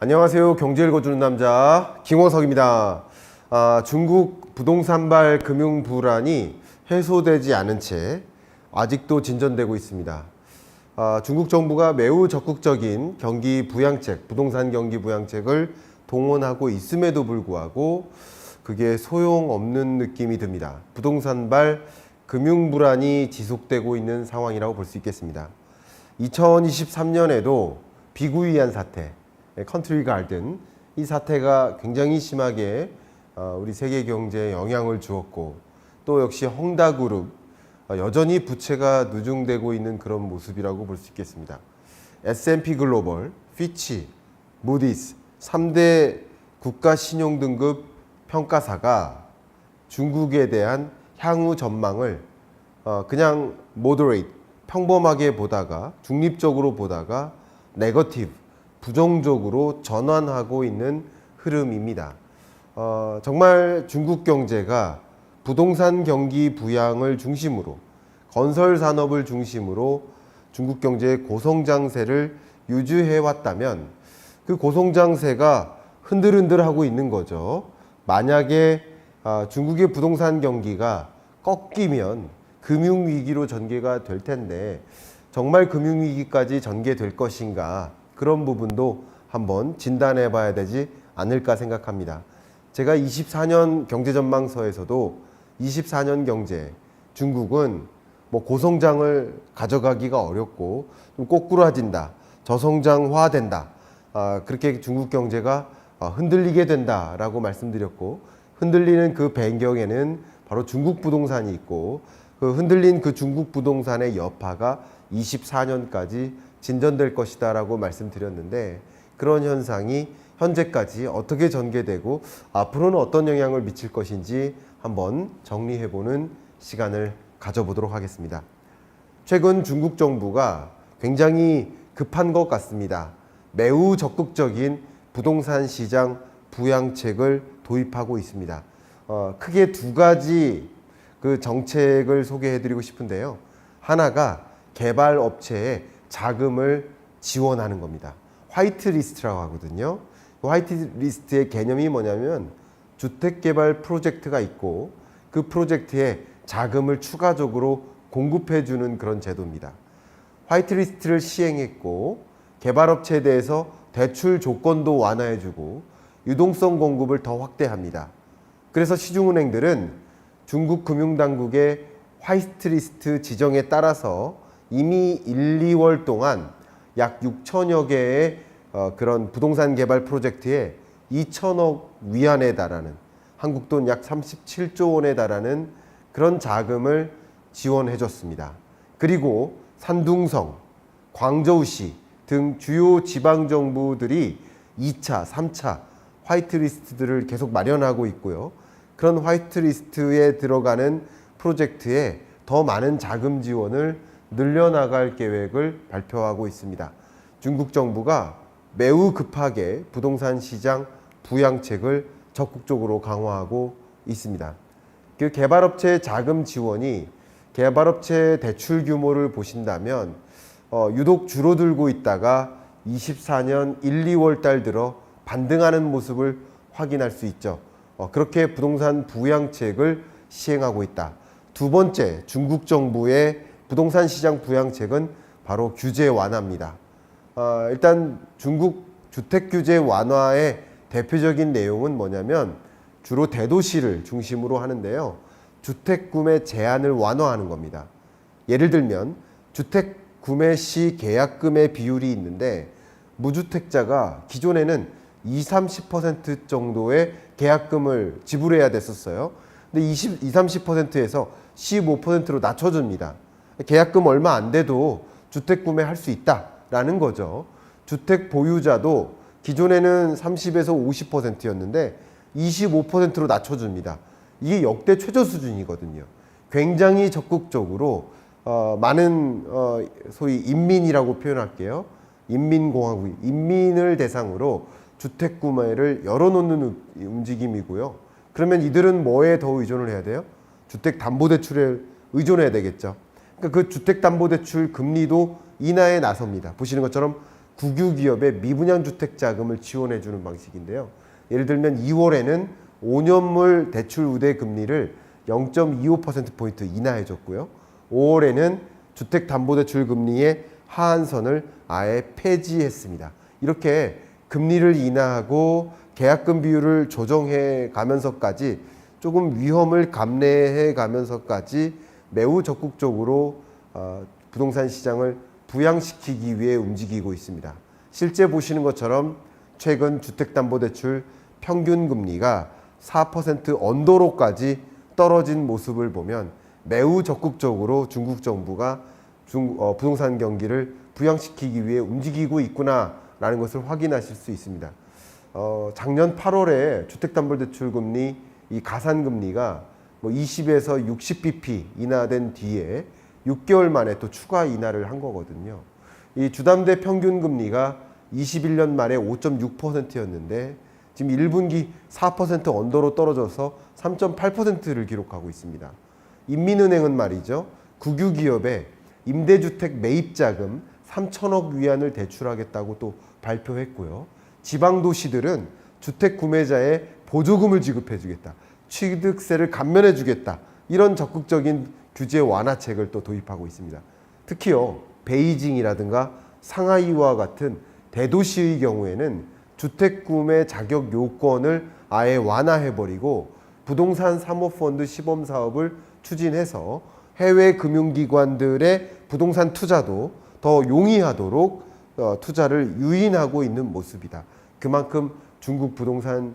안녕하세요. 경제 읽어주는 남자 김원석입니다. 중국 부동산발 금융 불안이 해소되지 않은 채 아직도 진전되고 있습니다. 중국 정부가 매우 적극적인 경기 부양책, 부동산 경기 부양책을 동원하고 있음에도 불구하고 그게 소용없는 느낌이 듭니다. 부동산발 금융 불안이 지속되고 있는 상황이라고 볼 수 있겠습니다. 2023년에도 비구이안 사태, 컨트리 가든, 이 사태가 굉장히 심하게 우리 세계 경제에 영향을 주었고, 또 역시 헝다그룹, 여전히 부채가 누중되고 있는 그런 모습이라고 볼 수 있겠습니다. S&P 글로벌, 피치, 무디스 3대 국가 신용 등급 평가사가 중국에 대한 향후 전망을 그냥 moderate, 평범하게 보다가, 중립적으로 보다가 네거티브, 부정적으로 전환하고 있는 흐름입니다. 정말 중국 경제가 부동산 경기 부양을 중심으로, 건설 산업을 중심으로 중국 경제의 고성장세를 유지해 왔다면 그 고성장세가 흔들흔들하고 있는 거죠. 만약에 중국의 부동산 경기가 꺾이면 금융위기로 전개가 될 텐데, 정말 금융위기까지 전개될 것인가, 그런 부분도 한번 진단해 봐야 되지 않을까 생각합니다. 제가 24년 경제전망서에서도 24년 경제, 중국은 고성장을 가져가기가 어렵고 좀 꼬꾸라진다, 저성장화된다, 그렇게 중국 경제가 흔들리게 된다라고 말씀드렸고, 흔들리는 그 배경에는 바로 중국 부동산이 있고, 그 흔들린 그 중국 부동산의 여파가 24년까지 진전될 것이다 라고 말씀드렸는데, 그런 현상이 현재까지 어떻게 전개되고 앞으로는 어떤 영향을 미칠 것인지 한번 정리해보는 시간을 가져보도록 하겠습니다. 최근 중국 정부가 굉장히 급한 것 같습니다. 매우 적극적인 부동산 시장 부양책을 도입하고 있습니다. 크게 두 가지 그 정책을 소개해드리고 싶은데요. 하나가 개발 업체에 자금을 지원하는 겁니다. 화이트리스트라고 하거든요. 화이트리스트의 개념이 뭐냐면, 주택개발 프로젝트가 있고 그 프로젝트에 자금을 추가적으로 공급해주는 그런 제도입니다. 화이트리스트를 시행했고, 개발업체에 대해서 대출 조건도 완화해주고 유동성 공급을 더 확대합니다. 그래서 시중은행들은 중국 금융당국의 화이트리스트 지정에 따라서 이미 1, 2월 동안 약 6천여 개의 그런 부동산 개발 프로젝트에 2천억 위안에 달하는, 한국 돈 약 37조 원에 달하는 그런 자금을 지원해 줬습니다. 그리고 산둥성, 광저우시 등 주요 지방정부들이 2차, 3차 화이트리스트들을 계속 마련하고 있고요. 그런 화이트리스트에 들어가는 프로젝트에 더 많은 자금 지원을 늘려나갈 계획을 발표하고 있습니다. 중국 정부가 매우 급하게 부동산 시장 부양책을 적극적으로 강화하고 있습니다. 그 개발업체 자금 지원이 개발업체 대출 규모를 보신다면 유독 줄어들고 있다가 24년 1, 2월 달 들어 반등하는 모습을 확인할 수 있죠. 그렇게 부동산 부양책을 시행하고 있다. 두 번째, 중국 정부의 부동산 시장 부양책은 바로 규제 완화입니다. 일단 중국 주택 규제 완화의 대표적인 내용은 뭐냐면, 주로 대도시를 중심으로 하는데요. 주택 구매 제한을 완화하는 겁니다. 예를 들면 주택 구매 시 계약금의 비율이 있는데, 무주택자가 기존에는 20-30% 정도의 계약금을 지불해야 됐었어요. 근데 20-30%에서 15%로 낮춰줍니다. 계약금 얼마 안 돼도 주택 구매할 수 있다라는 거죠. 주택 보유자도 기존에는 30에서 50%였는데 25%로 낮춰줍니다. 이게 역대 최저 수준이거든요. 굉장히 적극적으로 많은 소위 인민이라고 표현할게요. 인민공화국, 인민을 대상으로 주택 구매를 열어놓는 움직임이고요. 그러면 이들은 뭐에 더 의존을 해야 돼요? 주택담보대출에 의존해야 되겠죠. 그러니까 그 주택담보대출 금리도 인하에 나섭니다. 보시는 것처럼 국유 기업의 미분양 주택 자금을 지원해 주는 방식인데요. 예를 들면 2월에는 5년물 대출 우대 금리를 0.25%포인트 인하해 줬고요. 5월에는 주택담보대출 금리의 하한선을 아예 폐지했습니다. 이렇게 금리를 인하하고 계약금 비율을 조정해 가면서까지 조금 위험을 감내해 가면서까지 매우 적극적으로 부동산 시장을 부양시키기 위해 움직이고 있습니다. 실제 보시는 것처럼 최근 주택담보대출 평균 금리가 4% 언더로까지 떨어진 모습을 보면 매우 적극적으로 중국 정부가 부동산 경기를 부양시키기 위해 움직이고 있구나라는 것을 확인하실 수 있습니다. 작년 8월에 주택담보대출 금리 이 가산금리가 20에서 60bp 인하된 뒤에 6개월 만에 또 추가 인하를 한 거거든요. 이 주담대 평균 금리가 21년 말에 5.6%였는데 지금 1분기 4% 언더로 떨어져서 3.8%를 기록하고 있습니다. 인민은행은 말이죠. 국유 기업에 임대주택 매입자금 3천억 위안을 대출하겠다고 또 발표했고요. 지방도시들은 주택 구매자에 보조금을 지급해주겠다. 취득세를 감면해주겠다. 이런 적극적인 규제 완화책을 또 도입하고 있습니다. 특히요. 베이징이라든가 상하이와 같은 대도시의 경우에는 주택 구매 자격 요건을 아예 완화해버리고 부동산 사모펀드 시범 사업을 추진해서 해외 금융기관들의 부동산 투자도 더 용이하도록 투자를 유인하고 있는 모습이다. 그만큼 중국 부동산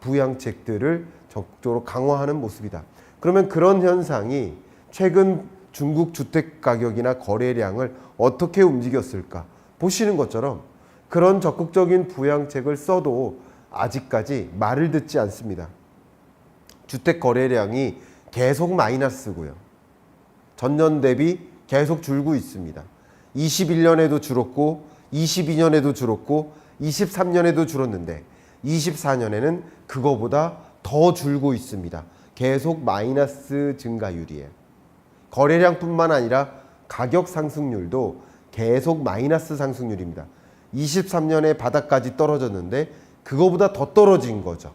부양책들을 적극적으로 강화하는 모습이다. 그러면 그런 현상이 최근 중국 주택 가격이나 거래량을 어떻게 움직였을까? 보시는 것처럼 그런 적극적인 부양책을 써도 아직까지 말을 듣지 않습니다. 주택 거래량이 계속 마이너스고요. 전년 대비 계속 줄고 있습니다. 21년에도 줄었고 22년에도 줄었고 23년에도 줄었는데 24년에는 그거보다 더 줄고 있습니다. 계속 마이너스 증가율이에요. 거래량뿐만 아니라 가격 상승률도 계속 마이너스 상승률입니다. 23년에 바닥까지 떨어졌는데 그거보다 더 떨어진 거죠.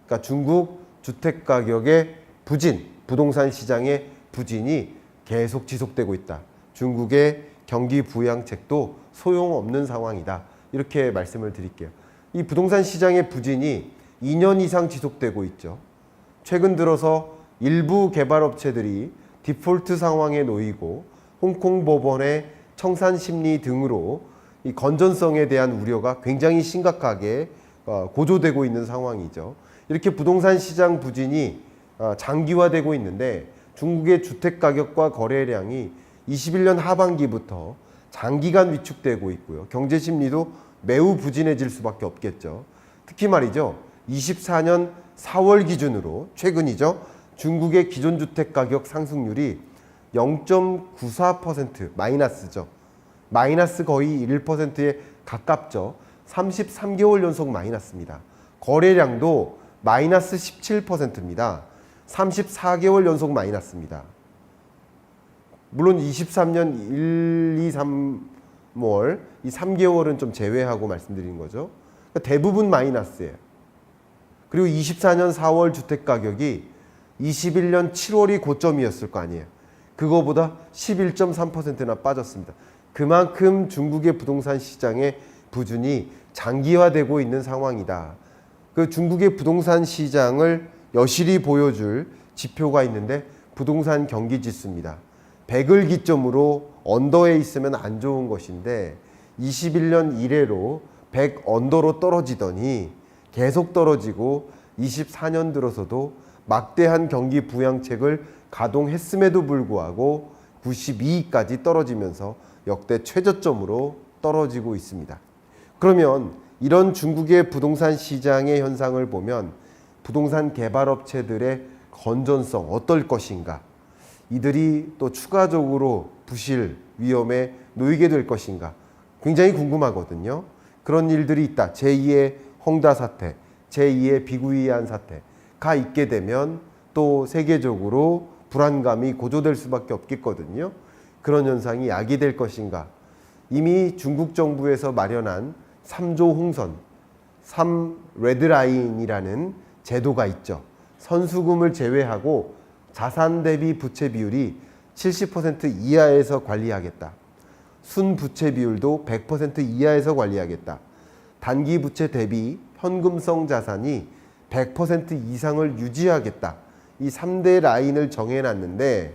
그러니까 중국 주택 가격의 부진, 부동산 시장의 부진이 계속 지속되고 있다. 중국의 경기 부양책도 소용없는 상황이다. 이렇게 말씀을 드릴게요. 이 부동산 시장의 부진이 2년 이상 지속되고 있죠. 최근 들어서 일부 개발업체들이 디폴트 상황에 놓이고 홍콩 법원의 청산 심리 등으로 이 건전성에 대한 우려가 굉장히 심각하게 고조되고 있는 상황이죠. 이렇게 부동산 시장 부진이 장기화되고 있는데 중국의 주택 가격과 거래량이 21년 하반기부터 장기간 위축되고 있고요. 경제 심리도 매우 부진해질 수밖에 없겠죠. 특히 말이죠. 24년 4월 기준으로 최근이죠. 중국의 기존 주택 가격 상승률이 0.94% 마이너스죠. 마이너스 거의 1%에 가깝죠. 33개월 연속 마이너스입니다. 거래량도 마이너스 17%입니다. 34개월 연속 마이너스입니다. 물론 23년 1, 2, 3월 이 3개월은 좀 제외하고 말씀드린 거죠. 그러니까 대부분 마이너스예요. 그리고 24년 4월 주택 가격이 21년 7월이 고점이었을 거 아니에요. 그거보다 11.3%나 빠졌습니다. 그만큼 중국의 부동산 시장의 부진이 장기화되고 있는 상황이다. 그 중국의 부동산 시장을 여실히 보여줄 지표가 있는데 부동산 경기 지수입니다. 100을 기점으로 언더에 있으면 안 좋은 것인데 21년 이래로 100 언더로 떨어지더니 계속 떨어지고 24년 들어서도 막대한 경기 부양책을 가동했음에도 불구하고 92까지 떨어지면서 역대 최저점으로 떨어지고 있습니다. 그러면 이런 중국의 부동산 시장의 현상을 보면 부동산 개발업체들의 건전성 어떨 것인가? 이들이 또 추가적으로 부실 위험에 놓이게 될 것인가? 굉장히 궁금하거든요. 그런 일들이 있다. 제2의 홍다 사태, 제2의 비구이안 사태가 있게 되면 또 세계적으로 불안감이 고조될 수밖에 없겠거든요. 그런 현상이 야기될 것인가? 이미 중국 정부에서 마련한 3조 홍선, 3 레드라인이라는 제도가 있죠. 선수금을 제외하고 자산 대비 부채 비율이 70% 이하에서 관리하겠다. 순부채 비율도 100% 이하에서 관리하겠다. 단기 부채 대비 현금성 자산이 100% 이상을 유지하겠다. 이 3대 라인을 정해놨는데,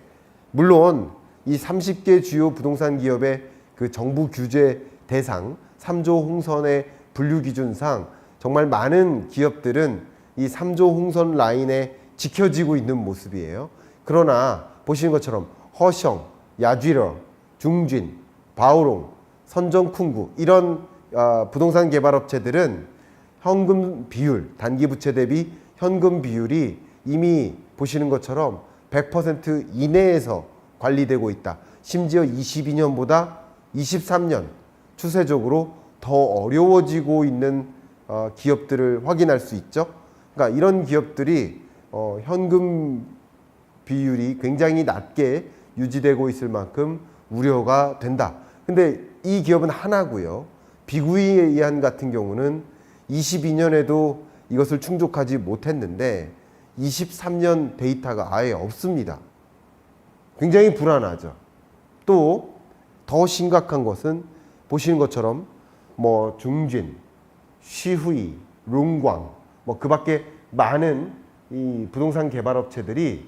물론 이 30개 주요 부동산 기업의 그 정부 규제 대상 3조 홍선의 분류 기준상 정말 많은 기업들은 이 3조 홍선 라인에 지켜지고 있는 모습이에요. 그러나 보시는 것처럼 허셩, 야쥐러, 중진, 바오롱, 선정쿵구 이런 부동산 개발업체들은 현금 비율, 단기 부채 대비 현금 비율이 이미 보시는 것처럼 100% 이내에서 관리되고 있다. 심지어 22년보다 23년 추세적으로 더 어려워지고 있는 기업들을 확인할 수 있죠. 그러니까 이런 기업들이 현금 비율이 굉장히 낮게 유지되고 있을 만큼 우려가 된다. 근데 이 기업은 하나고요. 비구이안 같은 경우는 22년에도 이것을 충족하지 못했는데 23년 데이터가 아예 없습니다. 굉장히 불안하죠. 또 더 심각한 것은 보시는 것처럼 뭐 중진, 시후이, 룽광 그 밖에 많은 이 부동산 개발업체들이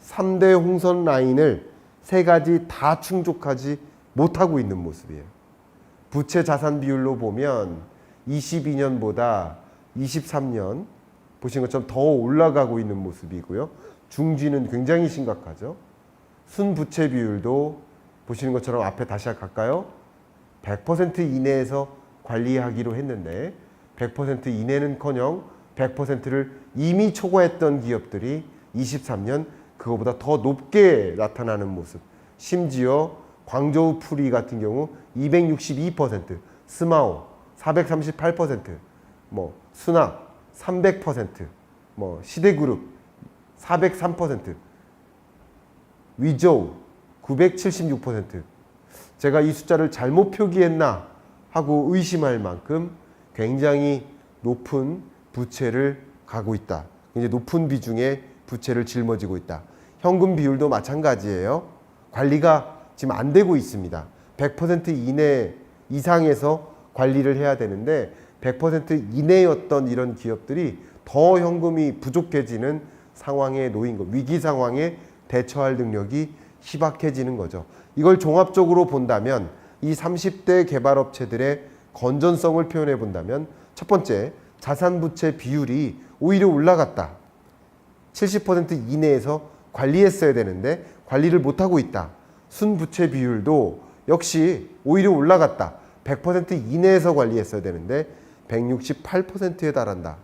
3대 홍선 라인을 세 가지 다 충족하지 못하고 있는 모습이에요. 부채 자산 비율로 보면 22년보다 23년 보시는 것처럼 더 올라가고 있는 모습이고요. 중지는 굉장히 심각하죠. 순부채 비율도 보시는 것처럼 앞에 다시 갈까요? 100% 이내에서 관리하기로 했는데 100% 이내는커녕 100%를 이미 초과했던 기업들이 23년 그거보다 더 높게 나타나는 모습. 심지어 광저우 프리 같은 경우 262%, 스마오 438%, 수납 300%, 시대그룹 403%, 위저우 976%. 제가 이 숫자를 잘못 표기했나 하고 의심할 만큼 굉장히 높은 부채를 가고 있다. 이제 높은 비중의 부채를 짊어지고 있다. 현금 비율도 마찬가지예요. 관리가 지금 안 되고 있습니다. 100% 이내 이상에서 관리를 해야 되는데 100% 이내였던 이런 기업들이 더 현금이 부족해지는 상황에 놓인 것. 위기 상황에 대처할 능력이 희박해지는 거죠. 이걸 종합적으로 본다면 이 30대 개발업체들의 건전성을 표현해 본다면 첫 번째, 자산부채 비율이 오히려 올라갔다. 70% 이내에서 관리했어야 되는데 관리를 못하고 있다. 순부채 비율도 역시 오히려 올라갔다. 100% 이내에서 관리했어야 되는데 168%에 달한다.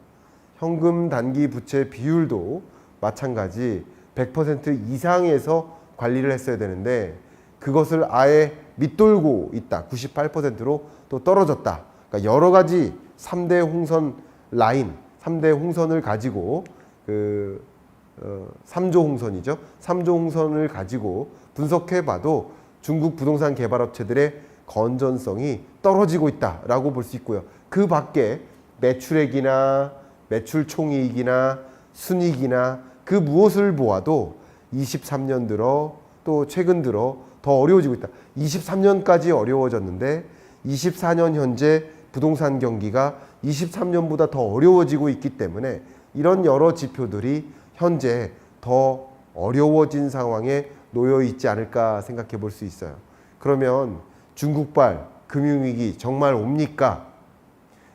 현금 단기 부채 비율도 마찬가지 100% 이상에서 관리를 했어야 되는데 그것을 아예 밑돌고 있다. 98%로 또 떨어졌다. 그러니까 여러 가지 3대 홍선 라인, 3대 홍선을 가지고 3조 홍선이죠. 3조 홍선을 가지고 분석해 봐도 중국 부동산 개발업체들의 건전성이 떨어지고 있다라고 볼 수 있고요. 그 밖에 매출액이나 매출 총이익이나 순이익이나 그 무엇을 보아도 23년 들어 또 최근 들어 더 어려워지고 있다. 23년까지 어려워졌는데 24년 현재 부동산 경기가 23년보다 더 어려워지고 있기 때문에 이런 여러 지표들이 현재 더 어려워진 상황에 놓여 있지 않을까 생각해 볼 수 있어요. 그러면 중국발 금융위기 정말 옵니까?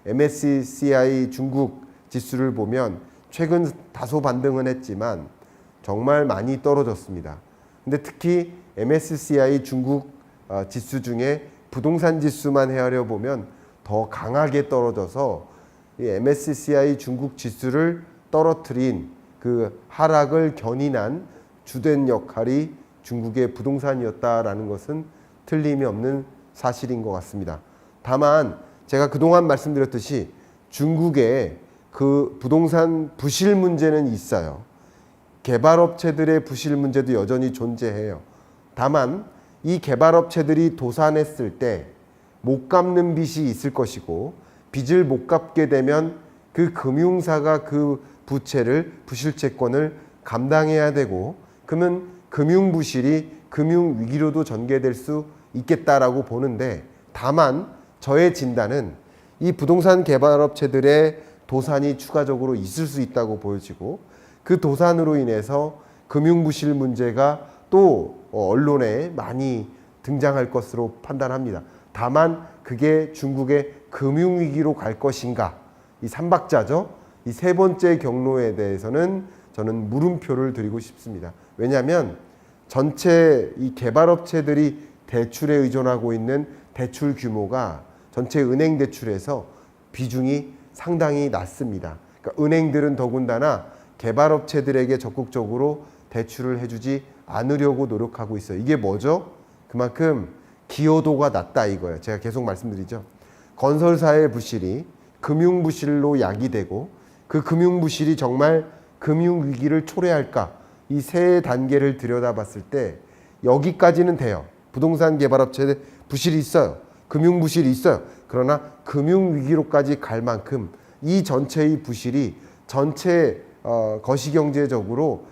MSCI 중국 지수를 보면 최근 다소 반등은 했지만 정말 많이 떨어졌습니다. 근데 특히 MSCI 중국 지수 중에 부동산 지수만 헤아려 보면 더 강하게 떨어져서 이 MSCI 중국 지수를 떨어뜨린 그 하락을 견인한 주된 역할이 중국의 부동산이었다라는 것은 틀림이 없는 사실인 것 같습니다. 다만 제가 그동안 말씀드렸듯이 중국의 그 부동산 부실 문제는 있어요. 개발업체들의 부실 문제도 여전히 존재해요. 다만 이 개발업체들이 도산했을 때 못 갚는 빚이 있을 것이고, 빚을 못 갚게 되면 그 금융사가 그 부채를, 부실채권을 감당해야 되고, 그러면 금융부실이 금융위기로도 전개될 수 있겠다라고 보는데, 다만 저의 진단은 이 부동산 개발업체들의 도산이 추가적으로 있을 수 있다고 보여지고, 그 도산으로 인해서 금융부실 문제가 또 언론에 많이 등장할 것으로 판단합니다. 다만 그게 중국의 금융위기로 갈 것인가, 이 삼박자죠. 이 세 번째 경로에 대해서는 저는 물음표를 드리고 싶습니다. 왜냐하면 전체 이 개발업체들이 대출에 의존하고 있는 대출 규모가 전체 은행 대출에서 비중이 상당히 낮습니다. 그러니까 은행들은 더군다나 개발업체들에게 적극적으로 대출을 해주지 않으려고 노력하고 있어요. 이게 뭐죠? 그만큼 기여도가 낮다 이거예요. 제가 계속 말씀드리죠. 건설사의 부실이 금융부실로 야기되고, 그 금융부실이 정말 금융위기를 초래할까? 이 세 단계를 들여다봤을 때 여기까지는 돼요. 부동산 개발업체에 부실이 있어요. 금융부실이 있어요. 그러나 금융위기로까지 갈 만큼 이 전체의 부실이 전체 거시경제적으로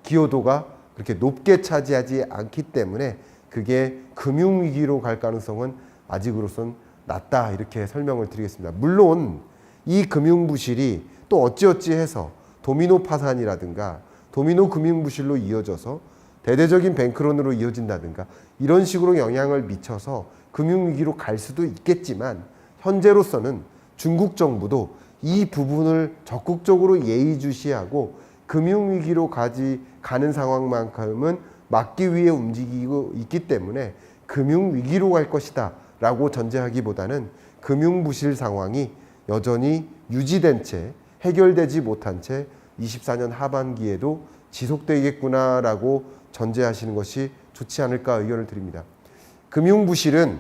기여도가 그렇게 높게 차지하지 않기 때문에 그게 금융위기로 갈 가능성은 아직으로선 낮다, 이렇게 설명을 드리겠습니다. 물론 이 금융부실이 또 어찌어찌 해서 도미노 파산이라든가 도미노 금융부실로 이어져서 대대적인 뱅크런으로 이어진다든가 이런 식으로 영향을 미쳐서 금융위기로 갈 수도 있겠지만, 현재로서는 중국 정부도 이 부분을 적극적으로 예의주시하고 금융위기로 가는 상황만큼은 막기 위해 움직이고 있기 때문에 금융위기로 갈 것이다 라고 전제하기보다는 금융부실 상황이 여전히 유지된 채, 해결되지 못한 채 24년 하반기에도 지속되겠구나라고 전제하시는 것이 좋지 않을까 의견을 드립니다. 금융부실은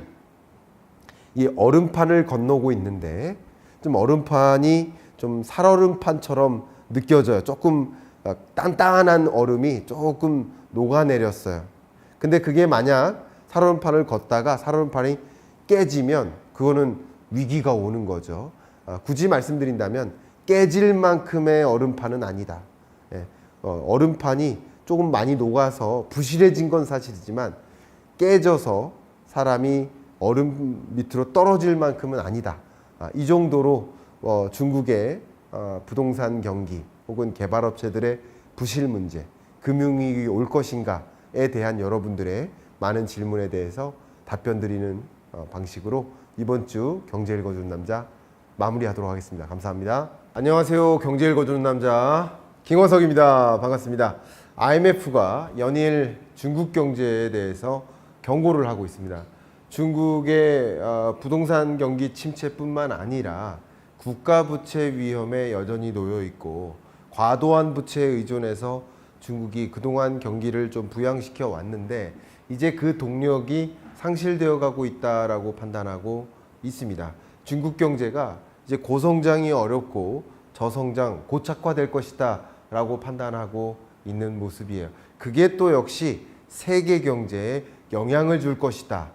이 얼음판을 건너고 있는데, 좀 얼음판이 좀 살얼음판처럼 느껴져요. 조금 단단한 얼음이 조금 녹아내렸어요. 근데 그게 만약 살얼음판을 걷다가 살얼음판이 깨지면 그거는 위기가 오는 거죠. 굳이 말씀드린다면 깨질 만큼의 얼음판은 아니다. 얼음판이 조금 많이 녹아서 부실해진 건 사실이지만 깨져서 사람이 얼음 밑으로 떨어질 만큼은 아니다. 이 정도로 중국의 부동산 경기 혹은 개발업체들의 부실 문제, 금융위기 올 것인가에 대한 여러분들의 많은 질문에 대해서 답변 드리는 방식으로 이번 주 경제 읽어주는 남자 마무리하도록 하겠습니다. 감사합니다. 안녕하세요. 경제 읽어주는 남자 김원석입니다. 반갑습니다. IMF가 연일 중국 경제에 대해서 경고를 하고 있습니다. 중국의 부동산 경기 침체뿐만 아니라 국가 부채 위험에 여전히 놓여 있고, 과도한 부채에 의존해서 중국이 그동안 경기를 좀 부양시켜 왔는데 이제 그 동력이 상실되어 가고 있다라고 판단하고 있습니다. 중국 경제가 이제 고성장이 어렵고 저성장, 고착화될 것이다 라고 판단하고 있는 모습이에요. 그게 또 역시 세계 경제에 영향을 줄 것이다.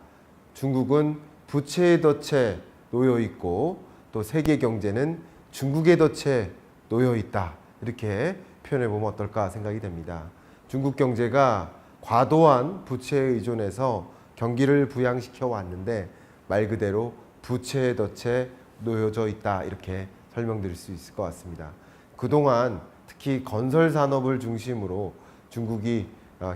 중국은 부채의 덫에 놓여 있고 또 세계 경제는 중국의 덫에 놓여 있다. 이렇게 표현해 보면 어떨까 생각이 됩니다. 중국 경제가 과도한 부채에 의존해서 경기를 부양시켜 왔는데 말 그대로 부채의 덫에 놓여져 있다. 이렇게 설명드릴 수 있을 것 같습니다. 그동안 특히 건설 산업을 중심으로 중국이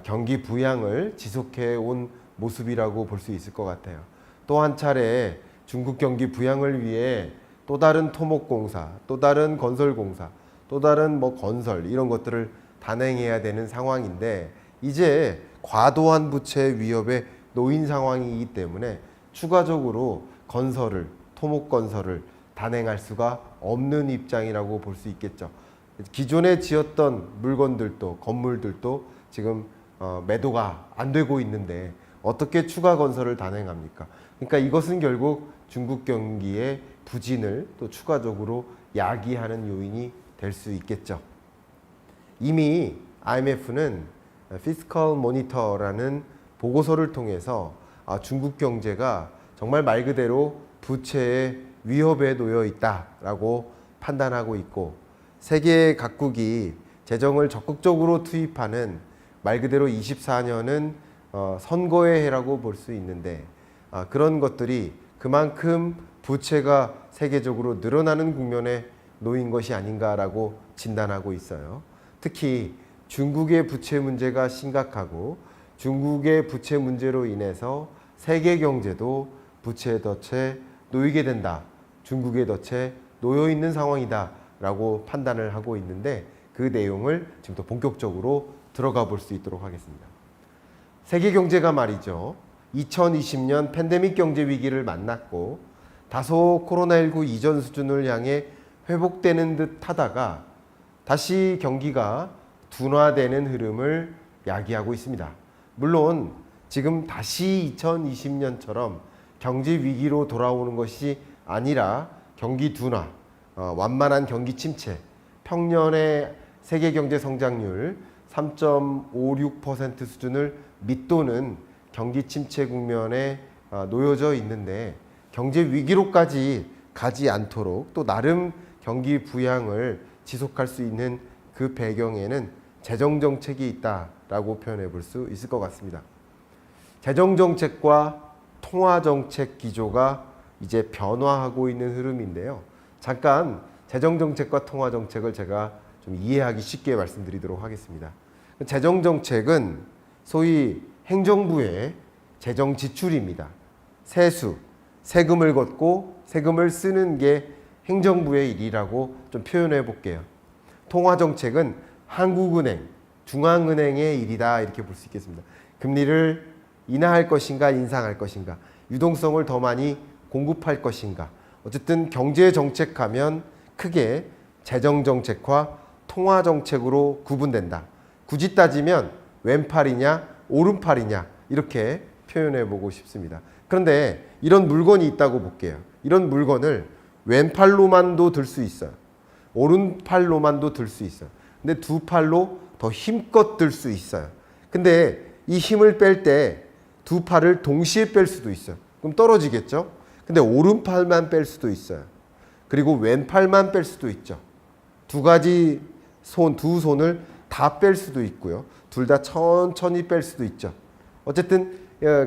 경기 부양을 지속해 온 모습이라고 볼 수 있을 것 같아요. 또 한 차례 중국 경기 부양을 위해 또 다른 토목공사, 또 다른 건설공사, 또 다른 건설 이런 것들을 단행해야 되는 상황인데, 이제 과도한 부채 위협에 놓인 상황이기 때문에 추가적으로 건설을, 토목건설을 단행할 수가 없는 입장이라고 볼 수 있겠죠. 기존에 지었던 물건들도, 건물들도 지금 매도가 안 되고 있는데 어떻게 추가 건설을 단행합니까? 그러니까 이것은 결국 중국 경기의 부진을 또 추가적으로 야기하는 요인이 될 수 있겠죠. 이미 IMF는 피스컬 모니터라는 보고서를 통해서 중국 경제가 정말 말 그대로 부채의 위협에 놓여 있다라고 판단하고 있고, 세계 각국이 재정을 적극적으로 투입하는 말 그대로 24년은 선거의 해라고 볼 수 있는데, 그런 것들이 그만큼 부채가 세계적으로 늘어나는 국면에 놓인 것이 아닌가라고 진단하고 있어요. 특히 중국의 부채 문제가 심각하고, 중국의 부채 문제로 인해서 세계 경제도 부채의 덫에 놓이게 된다, 중국의 덫에 놓여 있는 상황이다 라고 판단을 하고 있는데, 그 내용을 지금부터 본격적으로 들어가 볼 수 있도록 하겠습니다. 세계 경제가 말이죠, 2020년 팬데믹 경제 위기를 만났고 다소 코로나19 이전 수준을 향해 회복되는 듯 하다가 다시 경기가 둔화되는 흐름을 야기하고 있습니다. 물론 지금 다시 2020년처럼 경제 위기로 돌아오는 것이 아니라 경기 둔화, 완만한 경기 침체, 평년의 세계 경제 성장률 3.56% 수준을 밑도는 경기 침체 국면에 놓여져 있는데, 경제 위기로까지 가지 않도록 또 나름 경기 부양을 지속할 수 있는 그 배경에는 재정 정책이 있다라고 표현해 볼 수 있을 것 같습니다. 재정 정책과 통화 정책 기조가 이제 변화하고 있는 흐름인데요. 잠깐 재정 정책과 통화 정책을 제가 좀 이해하기 쉽게 말씀드리도록 하겠습니다. 재정 정책은 소위 행정부의 재정 지출입니다. 세수, 세금을 걷고 세금을 쓰는 게 행정부의 일이라고 좀 표현해 볼게요. 통화 정책은 한국은행, 중앙은행의 일이다, 이렇게 볼 수 있겠습니다. 금리를 인하할 것인가 인상할 것인가, 유동성을 더 많이 공급할 것인가, 어쨌든 경제 정책하면 크게 재정 정책과 통화 정책으로 구분된다. 굳이 따지면 왼팔이냐 오른팔이냐 이렇게 표현해 보고 싶습니다. 그런데 이런 물건이 있다고 볼게요. 이런 물건을 왼팔로만도 들 수 있어요. 오른팔로만도 들 수 있어요. 근데 두 팔로 더 힘껏 들 수 있어요. 근데 이 힘을 뺄 때 두 팔을 동시에 뺄 수도 있어요. 그럼 떨어지겠죠? 근데 오른팔만 뺄 수도 있어요. 그리고 왼팔만 뺄 수도 있죠. 두 가지 두 손을 다 뺄 수도 있고요. 둘 다 천천히 뺄 수도 있죠. 어쨌든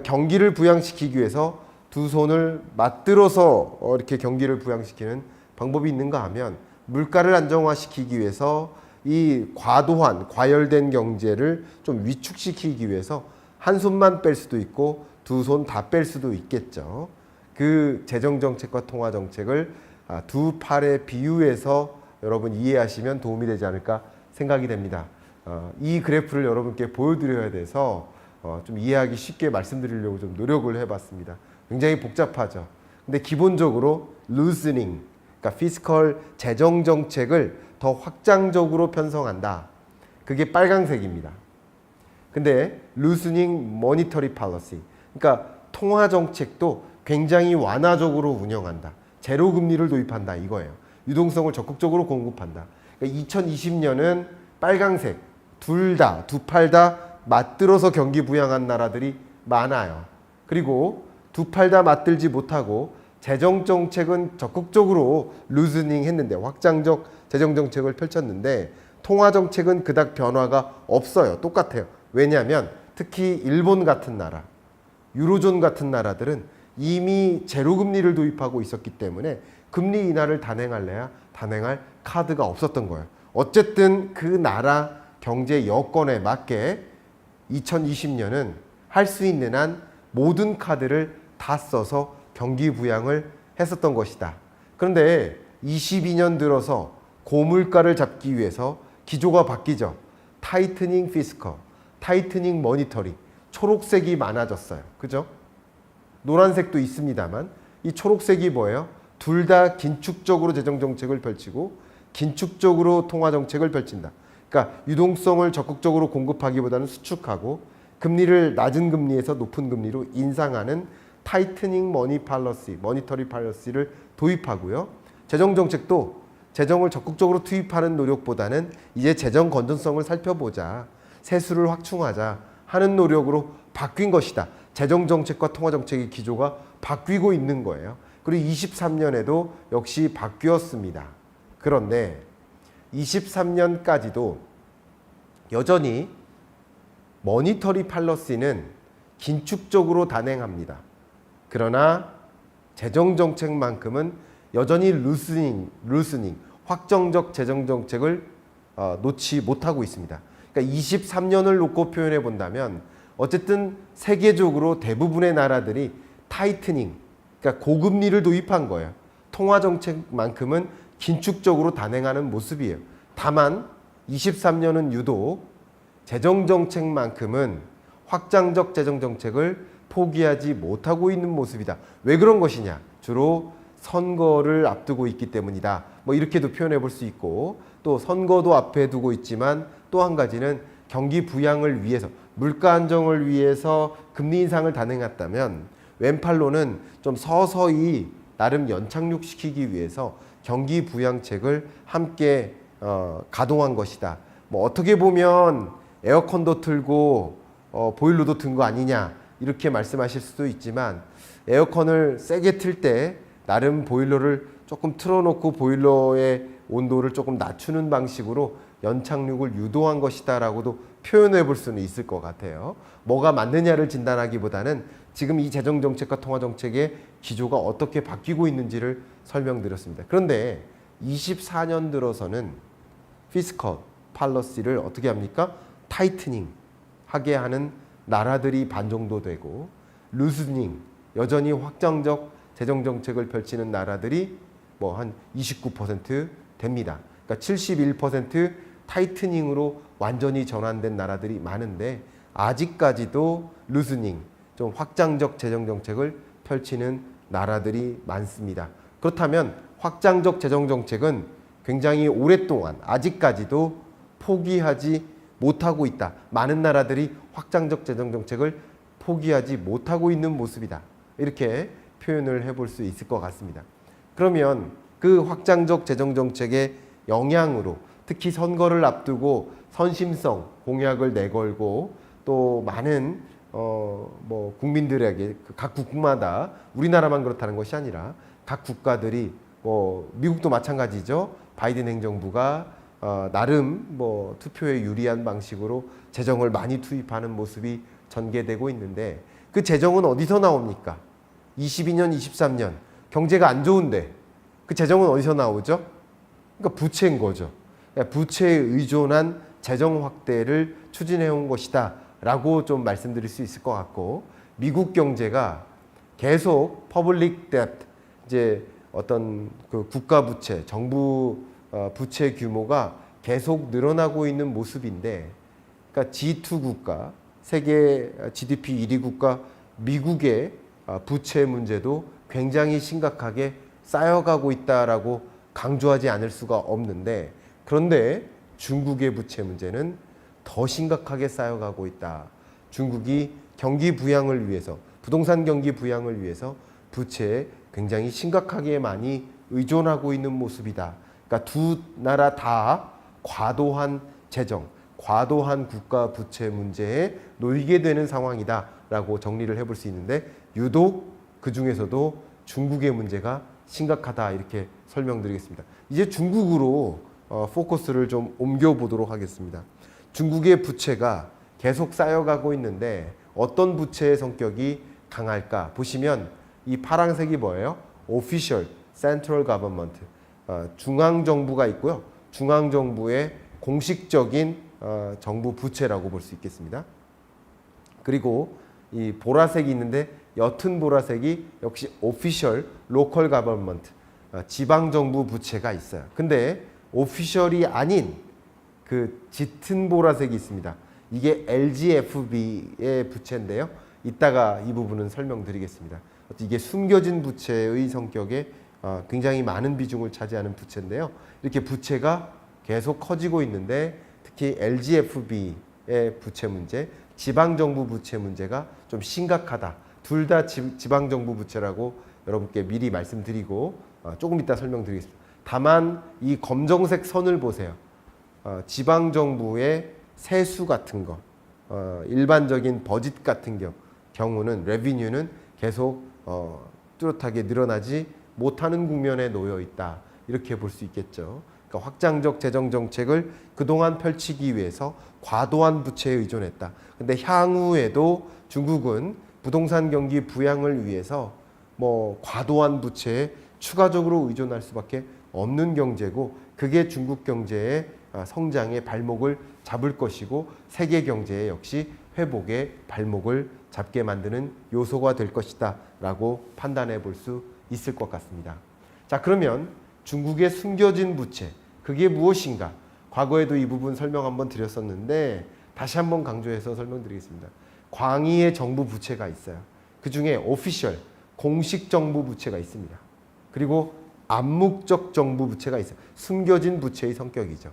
경기를 부양시키기 위해서 두 손을 맞들어서 이렇게 경기를 부양시키는 방법이 있는가 하면, 물가를 안정화시키기 위해서 이 과도한 과열된 경제를 좀 위축시키기 위해서 한 손만 뺄 수도 있고 두 손 다 뺄 수도 있겠죠. 그 재정정책과 통화정책을 두 팔에 비유해서 여러분 이해하시면 도움이 되지 않을까 생각이 됩니다. 이 그래프를 여러분께 보여드려야 돼서 좀 이해하기 쉽게 말씀드리려고 좀 노력을 해봤습니다. 굉장히 복잡하죠. 근데 기본적으로 loosening, 그러니까 피스컬 재정 정책을 더 확장적으로 편성한다. 그게 빨강색입니다. 근데 loosening monetary policy, 그러니까 통화 정책도 굉장히 완화적으로 운영한다. 제로 금리를 도입한다 이거예요. 유동성을 적극적으로 공급한다. 그러니까 2020년은 빨강색, 두 팔 다 맞들어서 경기 부양한 나라들이 많아요. 그리고 두 팔 다 맞들지 못하고 재정 정책은 적극적으로 루즈닝 했는데, 확장적 재정 정책을 펼쳤는데 통화 정책은 그닥 변화가 없어요. 똑같아요. 왜냐하면 특히 일본 같은 나라, 유로존 같은 나라들은 이미 제로 금리를 도입하고 있었기 때문에 금리 인하를 단행할래야 단행할 카드가 없었던 거예요. 어쨌든 그 나라 경제 여건에 맞게 2020년은 할 수 있는 한 모든 카드를 다 써서 경기 부양을 했었던 것이다. 그런데 22년 들어서 고물가를 잡기 위해서 기조가 바뀌죠. 타이트닝 피스컬, 타이트닝 머니터리, 초록색이 많아졌어요. 그죠? 노란색도 있습니다만 이 초록색이 뭐예요? 둘 다 긴축적으로 재정정책을 펼치고 긴축적으로 통화정책을 펼친다. 그러니까 유동성을 적극적으로 공급하기보다는 수축하고 금리를 낮은 금리에서 높은 금리로 인상하는 타이트닝 머니터리 팔러시를 도입하고요. 재정정책도 재정을 적극적으로 투입하는 노력보다는 이제 재정 건전성을 살펴보자, 세수를 확충하자 하는 노력으로 바뀐 것이다. 재정정책과 통화정책의 기조가 바뀌고 있는 거예요. 그리고 23년에도 역시 바뀌었습니다. 그런데 23년까지도 여전히 머니터리 팔러시는 긴축적으로 단행합니다. 그러나 재정정책만큼은 여전히 루스닝, 확정적 재정정책을 놓지 못하고 있습니다. 그러니까 23년을 놓고 표현해 본다면 어쨌든 세계적으로 대부분의 나라들이 타이트닝, 그러니까 고금리를 도입한 거예요. 통화정책만큼은 긴축적으로 단행하는 모습이에요. 다만 23년은 유독 재정정책만큼은 확장적 재정정책을 포기하지 못하고 있는 모습이다. 왜 그런 것이냐? 주로 선거를 앞두고 있기 때문이다. 뭐 이렇게도 표현해 볼 수 있고, 또 선거도 앞에 두고 있지만 또 한 가지는 경기 부양을 위해서, 물가 안정을 위해서 금리 인상을 단행했다면 왼팔로는 좀 서서히 나름 연착륙시키기 위해서 경기 부양책을 함께 가동한 것이다. 뭐 어떻게 보면 에어컨도 틀고 보일러도 든 거 아니냐 이렇게 말씀하실 수도 있지만, 에어컨을 세게 틀 때 나름 보일러를 조금 틀어놓고 보일러의 온도를 조금 낮추는 방식으로 연착륙을 유도한 것이다 라고도 표현해 볼 수는 있을 것 같아요. 뭐가 맞느냐를 진단하기보다는 지금 이 재정정책과 통화정책의 기조가 어떻게 바뀌고 있는지를 설명드렸습니다. 그런데 24년 들어서는 피스컬 팔러시를 어떻게 합니까? 타이트닝 하게 하는 나라들이 반 정도 되고, 루스닝, 여전히 확장적 재정정책을 펼치는 나라들이 뭐 한 29% 됩니다. 그러니까 71% 타이트닝으로 완전히 전환된 나라들이 많은데, 아직까지도 루스닝, 좀 확장적 재정정책을 펼치는 나라들이 많습니다. 그렇다면 확장적 재정정책은 굉장히 오랫동안 아직까지도 포기하지 못하고 있다. 많은 나라들이 확장적 재정정책을 포기하지 못하고 있는 모습이다. 이렇게 표현을 해볼 수 있을 것 같습니다. 그러면 그 확장적 재정정책의 영향으로 특히 선거를 앞두고 선심성 공약을 내걸고 또 많은 뭐 국민들에게 각 국마다, 우리나라만 그렇다는 것이 아니라 각 국가들이 뭐 미국도 마찬가지죠. 바이든 행정부가 나름 뭐 투표에 유리한 방식으로 재정을 많이 투입하는 모습이 전개되고 있는데, 그 재정은 어디서 나옵니까? 22년, 23년 경제가 안 좋은데 그 재정은 어디서 나오죠? 그러니까 부채인 거죠. 부채에 의존한 재정 확대를 추진해 온 것이다 라고 좀 말씀드릴 수 있을 것 같고, 미국 경제가 계속 퍼블릭 뎁, 이제 어떤 그 국가 부채, 정부 부채 규모가 계속 늘어나고 있는 모습인데, 그러니까 G2 국가, 세계 GDP 1위 국가 미국의 부채 문제도 굉장히 심각하게 쌓여가고 있다라고 강조하지 않을 수가 없는데, 그런데 중국의 부채 문제는 더 심각하게 쌓여가고 있다. 중국이 경기 부양을 위해서, 부동산 경기 부양을 위해서 부채에 굉장히 심각하게 많이 의존하고 있는 모습이다. 그러니까 두 나라 다 과도한 재정, 과도한 국가 부채 문제에 놓이게 되는 상황이다라고 정리를 해볼 수 있는데, 유독 그 중에서도 중국의 문제가 심각하다 이렇게 설명드리겠습니다. 이제 중국으로 포커스를 좀 옮겨보도록 하겠습니다. 중국의 부채가 계속 쌓여가고 있는데 어떤 부채의 성격이 강할까 보시면, 이 파란색이 뭐예요? Official Central Government, 중앙정부가 있고요. 중앙정부의 공식적인 정부 부채라고 볼 수 있겠습니다. 그리고 이 보라색이 있는데 옅은 보라색이 역시 Official Local Government, 지방정부 부채가 있어요. 근데 오피셜이 아닌 그 짙은 보라색이 있습니다. 이게 LGFB의 부채인데요. 이따가 이 부분은 설명드리겠습니다. 이게 숨겨진 부채의 성격에 굉장히 많은 비중을 차지하는 부채인데요. 이렇게 부채가 계속 커지고 있는데, 특히 LGFB의 부채 문제, 지방정부 부채 문제가 좀 심각하다. 둘 다 지방정부 부채라고 여러분께 미리 말씀드리고 조금 이따 설명드리겠습니다. 다만 이 검정색 선을 보세요. 지방정부의 세수 같은 거, 일반적인 버짓 같은 경우는 레비뉴는 계속 뚜렷하게 늘어나지 못하는 국면에 놓여 있다. 이렇게 볼 수 있겠죠. 그러니까 확장적 재정 정책을 그동안 펼치기 위해서 과도한 부채에 의존했다. 근데 향후에도 중국은 부동산 경기 부양을 위해서 뭐 과도한 부채에 추가적으로 의존할 수밖에 없는 경제고, 그게 중국 경제의 성장의 발목을 잡을 것이고 세계 경제의 역시 회복의 발목을 잡게 만드는 요소가 될 것이다 라고 판단해 볼 수 있을 것 같습니다. 자, 그러면 중국의 숨겨진 부채, 그게 무엇인가? 과거에도 이 부분 설명 한번 드렸었는데 다시 한번 강조해서 설명드리겠습니다. 광의의 정부 부채가 있어요. 그 중에 오피셜, 공식 정부 부채가 있습니다. 그리고 암묵적 정부 부채가 있어요. 숨겨진 부채의 성격이죠.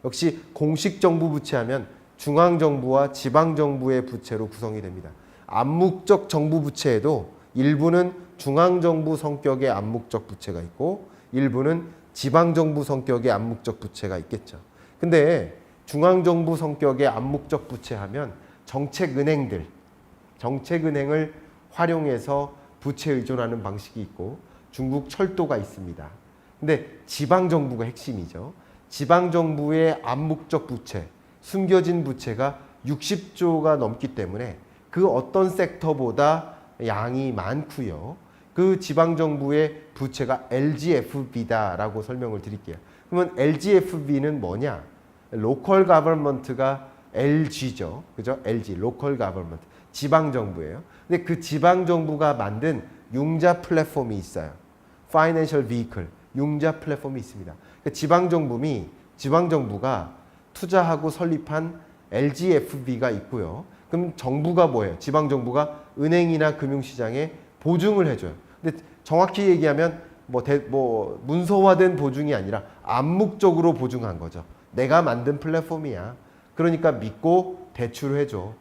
역시 공식 정부 부채하면 중앙정부와 지방정부의 부채로 구성이 됩니다. 암묵적 정부 부채에도 일부는 중앙정부 성격의 암묵적 부채가 있고 일부는 지방정부 성격의 암묵적 부채가 있겠죠. 근데 중앙정부 성격의 암묵적 부채하면 정책은행을 활용해서 부채에 의존하는 방식이 있고 중국 철도가 있습니다. 근데 지방정부가 핵심이죠. 지방정부의 암묵적 부채, 숨겨진 부채가 60조가 넘기 때문에 그 어떤 섹터보다 양이 많고요. 그 지방정부의 부채가 LGFB다라고 설명을 드릴게요. 그러면 LGFB는 뭐냐? 로컬 가버먼트가 LG죠. 그죠? LG, 로컬 가버먼트. 지방정부예요. 근데 그 지방정부가 만든 융자 플랫폼이 있어요. 파이낸셜 비이클, 융자 플랫폼이 있습니다. 그러니까 지방정부가 투자하고 설립한 LGFB가 있고요. 그럼 정부가 뭐예요? 지방정부가 은행이나 금융시장에 보증을 해줘요. 근데 정확히 얘기하면 문서화된 보증이 아니라 암묵적으로 보증한 거죠. 내가 만든 플랫폼이야. 그러니까 믿고 대출을 해줘.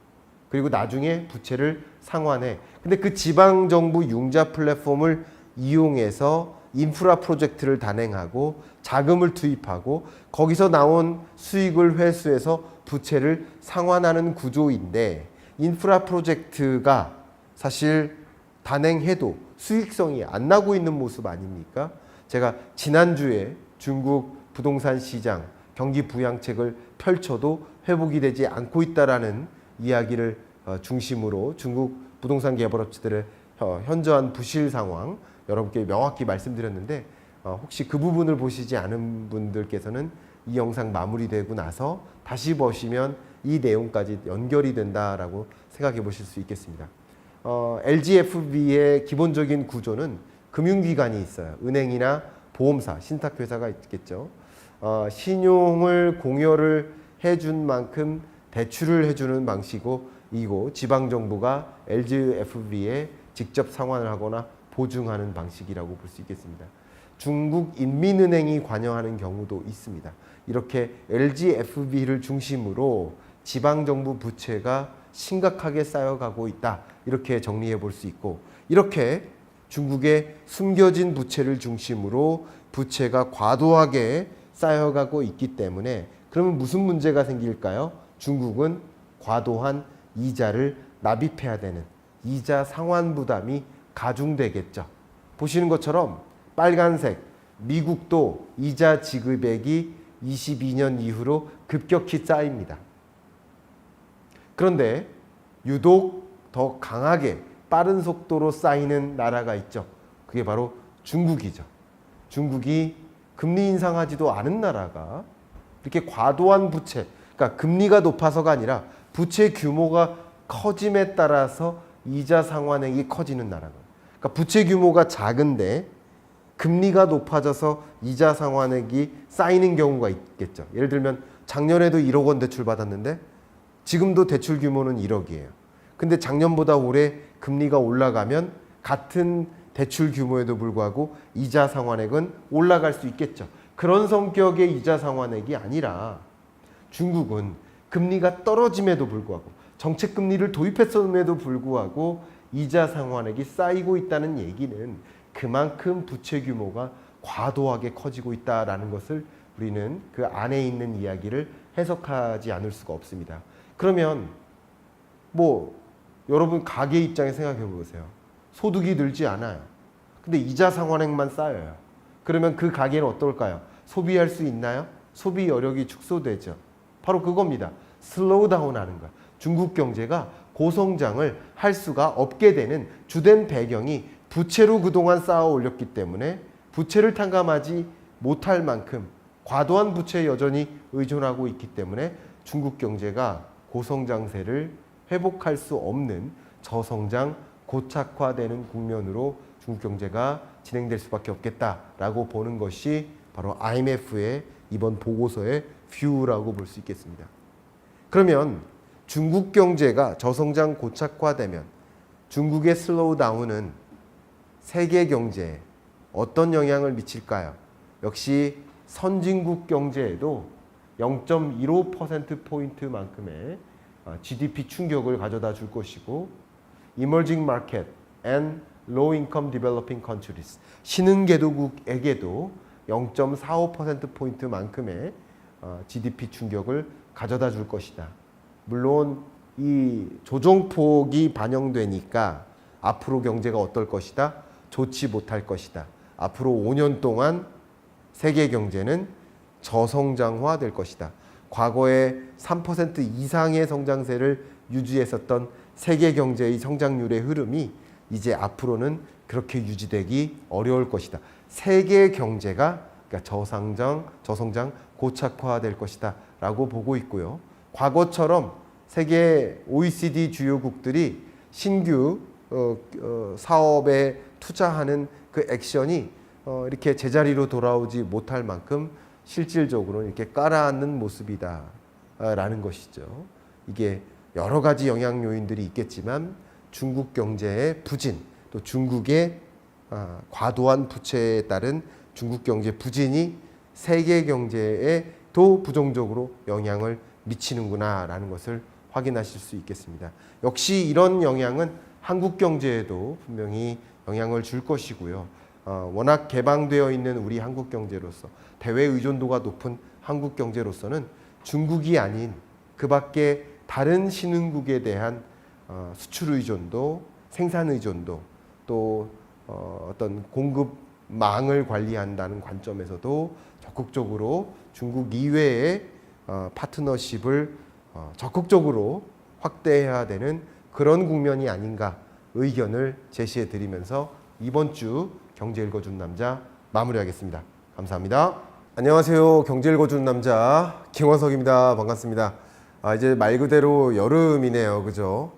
그리고 나중에 부채를 상환해. 근데 그 지방정부 융자 플랫폼을 이용해서 인프라 프로젝트를 단행하고 자금을 투입하고 거기서 나온 수익을 회수해서 부채를 상환하는 구조인데, 인프라 프로젝트가 사실 단행해도 수익성이 안 나고 있는 모습 아닙니까? 제가 지난주에 중국 부동산 시장 경기 부양책을 펼쳐도 회복이 되지 않고 있다라는 이야기를 중심으로 중국 부동산 개발업체들의 현저한 부실 상황 여러분께 명확히 말씀드렸는데, 혹시 그 부분을 보시지 않은 분들께서는 이 영상 마무리되고 나서 다시 보시면 이 내용까지 연결이 된다라고 생각해 보실 수 있겠습니다. LGFB의 기본적인 구조는 금융기관이 있어요. 은행이나 보험사, 신탁회사가 있겠죠. 신용을 공여를 해준 만큼 대출을 해주는 방식이고 지방정부가 LGFB에 직접 상환을 하거나 보증하는 방식이라고 볼 수 있겠습니다. 중국 인민은행이 관여하는 경우도 있습니다. 이렇게 LGFB를 중심으로 지방정부 부채가 심각하게 쌓여가고 있다. 이렇게 정리해 볼 수 있고, 이렇게 중국의 숨겨진 부채를 중심으로 부채가 과도하게 쌓여가고 있기 때문에 그러면 무슨 문제가 생길까요? 중국은 과도한 이자를 납입해야 되는 이자 상환 부담이 가중되겠죠. 보시는 것처럼 빨간색 미국도 이자 지급액이 22년 이후로 급격히 쌓입니다. 그런데 유독 더 강하게 빠른 속도로 쌓이는 나라가 있죠. 그게 바로 중국이죠. 중국이 금리 인상하지도 않은 나라가 이렇게 과도한 부채, 그러니까 금리가 높아서가 아니라 부채 규모가 커짐에 따라서 이자 상환액이 커지는 나라가. 그러니까 부채 규모가 작은데 금리가 높아져서 이자 상환액이 쌓이는 경우가 있겠죠. 예를 들면 작년에도 1억 원 대출 받았는데 지금도 대출 규모는 1억이에요. 근데 작년보다 올해 금리가 올라가면 같은 대출 규모에도 불구하고 이자 상환액은 올라갈 수 있겠죠. 그런 성격의 이자 상환액이 아니라 중국은 금리가 떨어짐에도 불구하고 정책 금리를 도입했음에도 불구하고 이자 상환액이 쌓이고 있다는 얘기는 그만큼 부채 규모가 과도하게 커지고 있다라는 것을 우리는 그 안에 있는 이야기를 해석하지 않을 수가 없습니다. 그러면 여러분 가게 입장에 생각해 보세요. 소득이 늘지 않아요. 근데 이자 상환액만 쌓여요. 그러면 그 가게는 어떨까요? 소비할 수 있나요? 소비 여력이 축소되죠. 바로 그겁니다. 슬로우 다운 하는 거야. 중국 경제가 고성장을 할 수가 없게 되는 주된 배경이 부채로 그동안 쌓아 올렸기 때문에 부채를 탕감하지 못할 만큼 과도한 부채에 여전히 의존하고 있기 때문에 중국 경제가 고성장세를 회복할 수 없는 저성장 고착화되는 국면으로 중국 경제가 진행될 수밖에 없겠다라고 보는 것이 바로 IMF의 이번 보고서의 뷰라고 볼 수 있겠습니다. 그러면 중국 경제가 저성장 고착화되면 중국의 슬로우 다운은 세계 경제에 어떤 영향을 미칠까요? 역시 선진국 경제에도 0.15%포인트만큼의 GDP 충격을 가져다 줄 것이고 Emerging Market and Low Income Developing Countries 신흥개도국에게도 0.45%포인트만큼의 GDP 충격을 가져다 줄 것이다. 물론 이 조정폭이 반영되니까 앞으로 경제가 어떨 것이다? 좋지 못할 것이다. 앞으로 5년 동안 세계 경제는 저성장화 될 것이다. 과거에 3% 이상의 성장세를 유지했었던 세계 경제의 성장률의 흐름이 이제 앞으로는 그렇게 유지되기 어려울 것이다. 세계 경제가 그러니까 저성장 고착화될 것이다 라고 보고 있고요. 과거처럼 세계 OECD 주요국들이 신규 사업에 투자하는 그 액션이 이렇게 제자리로 돌아오지 못할 만큼 실질적으로 이렇게 깔아앉는 모습이다 라는 것이죠. 이게 여러 가지 영향 요인들이 있겠지만 중국 경제의 부진, 또 중국의 과도한 부채에 따른 중국 경제 부진이 세계 경제에 도 부정적으로 영향을 미치는구나 라는 것을 확인하실 수 있겠습니다. 역시 이런 영향은 한국 경제에도 분명히 영향을 줄 것이고요. 워낙 개방되어 있는 우리 한국 경제로서 대외 의존도가 높은 한국 경제로서는 중국이 아닌 그 밖에 다른 신흥국에 대한 수출 의존도, 생산 의존도, 또 어떤 공급망을 관리한다는 관점에서도 적극적으로 중국 이외의 파트너십을 적극적으로 확대해야 되는 그런 국면이 아닌가 의견을 제시해 드리면서 이번 주 경제 읽어주는 남자 마무리하겠습니다. 감사합니다. 안녕하세요. 경제 읽어주는 남자 김원석입니다. 반갑습니다. 이제 말 그대로 여름이네요. 그죠?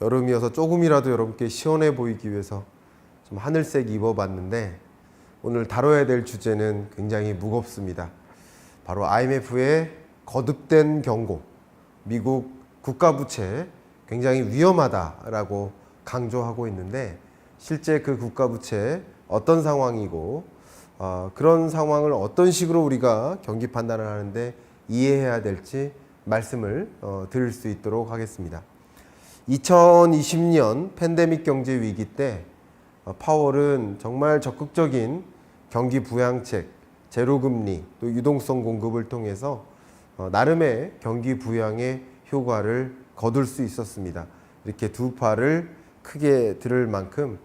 여름이어서 조금이라도 여러분께 시원해 보이기 위해서 좀 하늘색 입어봤는데 오늘 다뤄야 될 주제는 굉장히 무겁습니다. 바로 IMF의 거듭된 경고, 미국 국가부채 굉장히 위험하다라고 강조하고 있는데 실제 그 국가부채 어떤 상황이고 그런 상황을 어떤 식으로 우리가 경기 판단을 하는데 이해해야 될지 말씀을 드릴 수 있도록 하겠습니다. 2020년 팬데믹 경제 위기 때 파월은 정말 적극적인 경기 부양책, 제로금리, 또 유동성 공급을 통해서 나름의 경기 부양의 효과를 거둘 수 있었습니다. 이렇게 두 팔을 크게 들을 만큼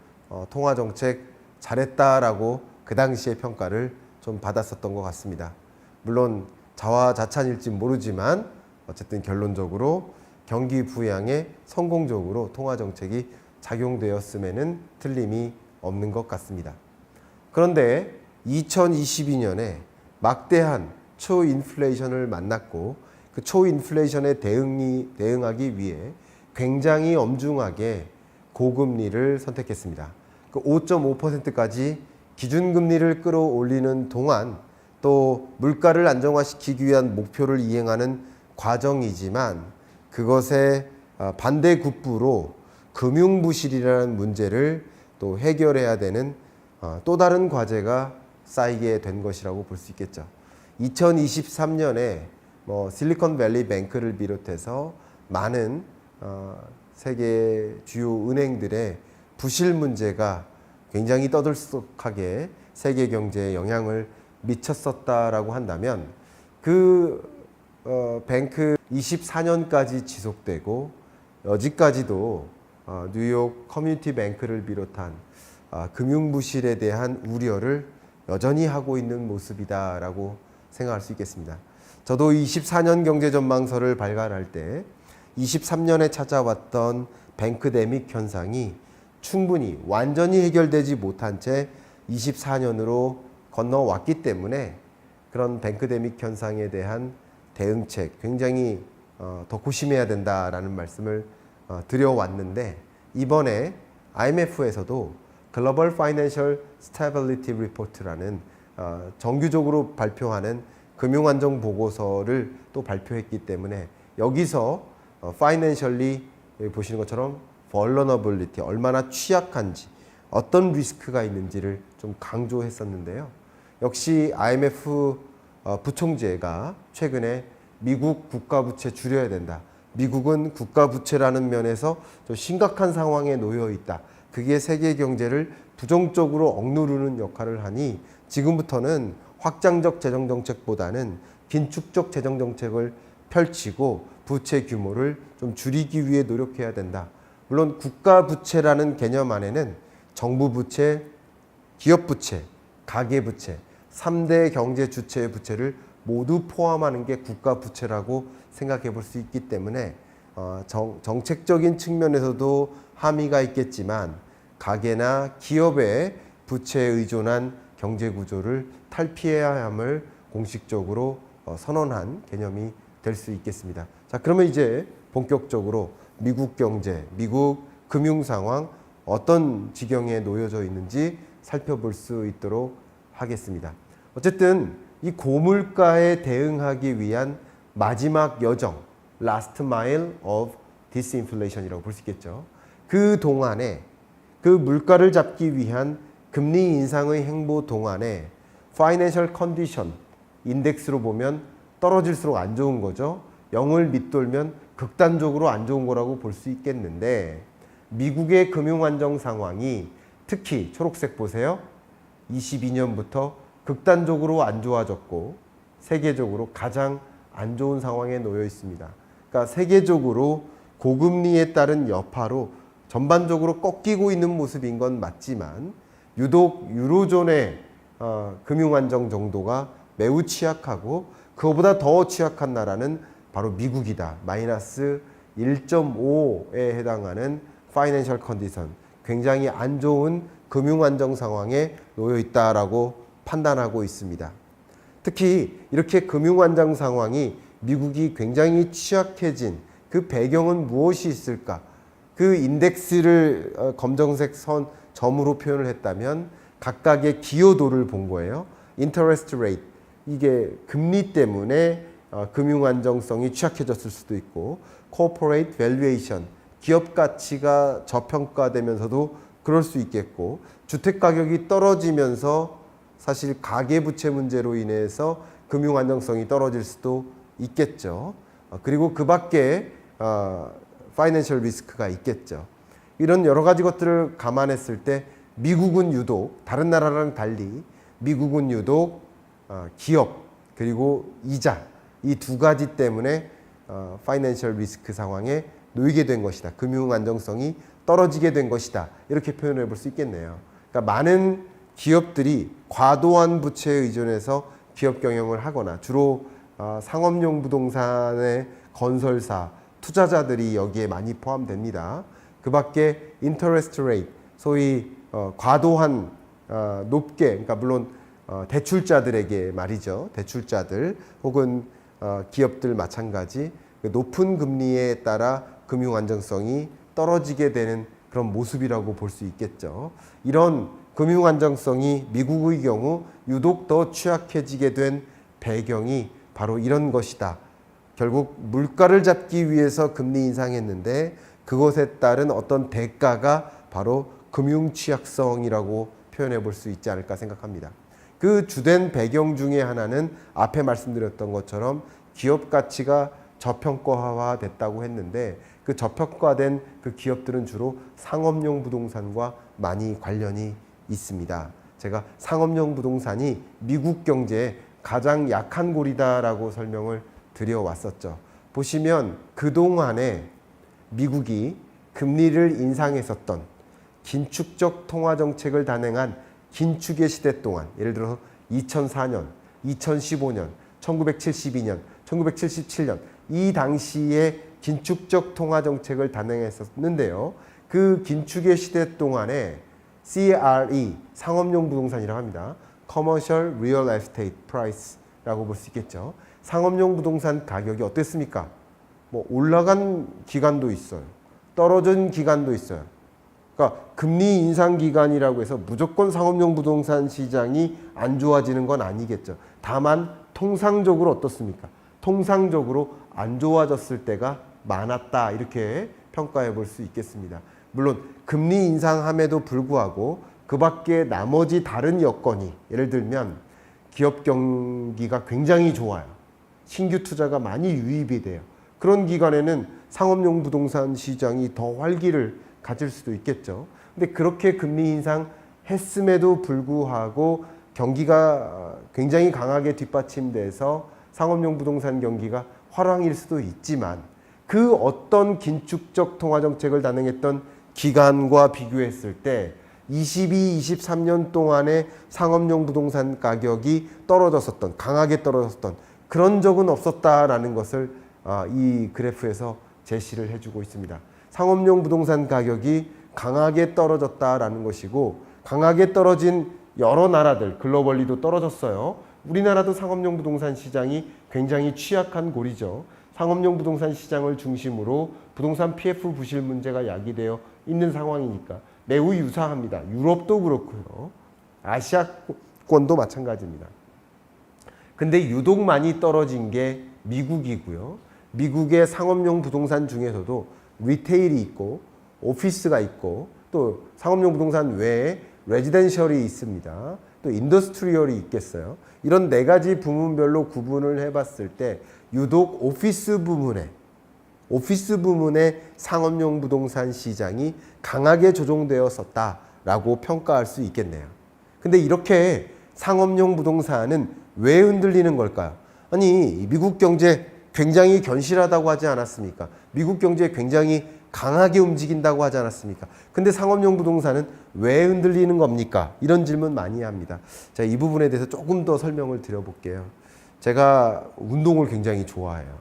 통화정책 잘했다라고 그 당시에 평가를 좀 받았었던 것 같습니다. 물론 자화자찬일지 모르지만 어쨌든 결론적으로 경기 부양에 성공적으로 통화정책이 작용되었음에는 틀림이 없는 것 같습니다. 그런데 2022년에 막대한 초인플레이션을 만났고 그 초인플레이션에 대응하기 위해 굉장히 엄중하게 고금리를 선택했습니다. 그 5.5%까지 기준금리를 끌어올리는 동안 또 물가를 안정화시키기 위한 목표를 이행하는 과정이지만 그것에 반대급부로 금융부실이라는 문제를 또 해결해야 되는 또 다른 과제가 쌓이게 된 것이라고 볼 수 있겠죠. 2023년에 실리콘밸리 뱅크를 비롯해서 많은 세계 주요 은행들의 부실 문제가 굉장히 떠들썩하게 세계 경제에 영향을 미쳤었다라고 한다면 그 뱅크 24년까지 지속되고 여지까지도 뉴욕 커뮤니티 뱅크를 비롯한 금융부실에 대한 우려를 여전히 하고 있는 모습이다라고 생각할 수 있겠습니다. 저도 24년 경제전망서를 발간할 때 23년에 찾아왔던 뱅크데믹 현상이 충분히 완전히 해결되지 못한 채 24년으로 건너왔기 때문에 그런 뱅크데믹 현상에 대한 대응책 굉장히 더 고심해야 된다라는 말씀을 드려왔는데, 이번에 IMF에서도 글로벌 파이낸셜 스테빌리티 리포트라는 정규적으로 발표하는 금융안정 보고서를 또 발표했기 때문에 여기서 파이낸셜리 보시는 것처럼 vulnerability, 얼마나 취약한지, 어떤 리스크가 있는지를 좀 강조했었는데요. 역시 IMF 부총재가 최근에 미국 국가부채 줄여야 된다. 미국은 국가부채라는 면에서 좀 심각한 상황에 놓여 있다. 그게 세계 경제를 부정적으로 억누르는 역할을 하니 지금부터는 확장적 재정정책보다는 긴축적 재정정책을 펼치고 부채 규모를 좀 줄이기 위해 노력해야 된다. 물론 국가부채라는 개념 안에는 정부 부채, 기업 부채, 가계 부채, 3대 경제 주체의 부채를 모두 포함하는 게 국가 부채라고 생각해 볼 수 있기 때문에 정책적인 측면에서도 함의가 있겠지만 가계나 기업의 부채에 의존한 경제 구조를 탈피해야 함을 공식적으로 선언한 개념이 될 수 있겠습니다. 자, 그러면 이제 본격적으로 미국 경제, 미국 금융 상황 어떤 지경에 놓여져 있는지 살펴볼 수 있도록 하겠습니다. 어쨌든 이 고물가에 대응하기 위한 마지막 여정, last mile of disinflation이라고 볼 수 있겠죠. 그 동안에 그 물가를 잡기 위한 금리 인상의 행보 동안에 financial condition 인덱스로 보면 떨어질수록 안 좋은 거죠. 0을 밑돌면 극단적으로 안 좋은 거라고 볼 수 있겠는데, 미국의 금융 안정 상황이 특히 초록색 보세요. 22년부터 극단적으로 안 좋아졌고 세계적으로 가장 안 좋은 상황에 놓여 있습니다. 그러니까 세계적으로 고금리에 따른 여파로 전반적으로 꺾이고 있는 모습인 건 맞지만 유독 유로존의 금융 안정 정도가 매우 취약하고 그거보다 더 취약한 나라는 바로 미국이다. 마이너스 1.5에 해당하는 파이낸셜 컨디션, 굉장히 안 좋은 금융 안정 상황에 놓여 있다라고 판단하고 있습니다. 특히 이렇게 금융 안정 상황이 미국이 굉장히 취약해진 그 배경은 무엇이 있을까? 그 인덱스를 검정색 선 점으로 표현을 했다면 각각의 기여도를 본 거예요. 인터레스트 레이트, 이게 금리 때문에 금융 안정성이 취약해졌을 수도 있고, 코퍼레이트 밸류에이션, 기업 가치가 저평가되면서도 그럴 수 있겠고, 주택 가격이 떨어지면서 사실 가계부채 문제로 인해서 금융 안정성이 떨어질 수도 있겠죠. 그리고 그 밖에 파이낸셜 리스크가 있겠죠. 이런 여러 가지 것들을 감안했을 때 미국은 유독 다른 나라랑 달리 미국은 유독 기업 그리고 이자, 이 두 가지 때문에 파이낸셜 리스크 상황에 놓이게 된 것이다. 금융 안정성이 떨어지게 된 것이다. 이렇게 표현해 볼 수 있겠네요. 그러니까 많은 기업들이 과도한 부채에 의존해서 기업 경영을 하거나 주로 상업용 부동산의 건설사, 투자자들이 여기에 많이 포함됩니다. 그 밖에 인터레스트 레이트, 소위 과도한 높게, 그러니까 물론 대출자들에게 말이죠. 대출자들 혹은 기업들 마찬가지, 높은 금리에 따라 금융 안정성이 떨어지게 되는 그런 모습이라고 볼 수 있겠죠. 이런 금융 안정성이 미국의 경우 유독 더 취약해지게 된 배경이 바로 이런 것이다. 결국 물가를 잡기 위해서 금리 인상했는데 그것에 따른 어떤 대가가 바로 금융 취약성이라고 표현해 볼 수 있지 않을까 생각합니다. 그 주된 배경 중에 하나는 앞에 말씀드렸던 것처럼 기업 가치가 저평가화 됐다고 했는데, 그 저평가된 그 기업들은 주로 상업용 부동산과 많이 관련이 있습니다. 제가 상업용 부동산이 미국 경제의 가장 약한 골이다라고 설명을 드려왔었죠. 보시면 그동안에 미국이 금리를 인상했었던 긴축적 통화 정책을 단행한 긴축의 시대 동안, 예를 들어서 2004년, 2015년, 1972년, 1977년 이 당시에 긴축적 통화 정책을 단행했었는데요. 그 긴축의 시대 동안에 CRE, 상업용 부동산이라고 합니다. Commercial Real Estate Price라고 볼 수 있겠죠. 상업용 부동산 가격이 어땠습니까? 뭐 올라간 기간도 있어요. 떨어진 기간도 있어요. 그러니까 금리 인상 기간이라고 해서 무조건 상업용 부동산 시장이 안 좋아지는 건 아니겠죠. 다만 통상적으로 어떻습니까? 통상적으로 안 좋아졌을 때가 많았다, 이렇게 평가해 볼 수 있겠습니다. 물론 금리 인상함에도 불구하고 그 밖에 나머지 다른 여건이, 예를 들면 기업 경기가 굉장히 좋아요. 신규 투자가 많이 유입이 돼요. 그런 기간에는 상업용 부동산 시장이 더 활기를 가질 수도 있겠죠. 근데 그렇게 금리 인상했음에도 불구하고 경기가 굉장히 강하게 뒷받침돼서 상업용 부동산 경기가 화랑일 수도 있지만, 그 어떤 긴축적 통화 정책을 단행했던 기간과 비교했을 때 22, 23년 동안의 상업용 부동산 가격이 떨어졌었던, 강하게 떨어졌었던 그런 적은 없었다라는 것을 이 그래프에서 제시를 해주고 있습니다. 상업용 부동산 가격이 강하게 떨어졌다라는 것이고, 강하게 떨어진 여러 나라들, 글로벌리도 떨어졌어요. 우리나라도 상업용 부동산 시장이 굉장히 취약한 고리죠. 상업용 부동산 시장을 중심으로 부동산 PF 부실 문제가 야기되어 있는 상황이니까 매우 유사합니다. 유럽도 그렇고요. 아시아권도 마찬가지입니다. 근데 유독 많이 떨어진 게 미국이고요. 미국의 상업용 부동산 중에서도 리테일이 있고 오피스가 있고 또 상업용 부동산 외에 레지덴셜이 있습니다. 또 인더스트리얼이 있겠어요. 이런 네 가지 부문별로 구분을 해봤을 때 유독 오피스 부문의 상업용 부동산 시장이 강하게 조정되었었다라고 평가할 수 있겠네요. 근데 이렇게 상업용 부동산은 왜 흔들리는 걸까요? 아니, 미국 경제 굉장히 견실하다고 하지 않았습니까? 미국 경제 굉장히 강하게 움직인다고 하지 않았습니까? 근데 상업용 부동산은 왜 흔들리는 겁니까? 이런 질문 많이 합니다. 자, 이 부분에 대해서 조금 더 설명을 드려볼게요. 제가 운동을 굉장히 좋아해요.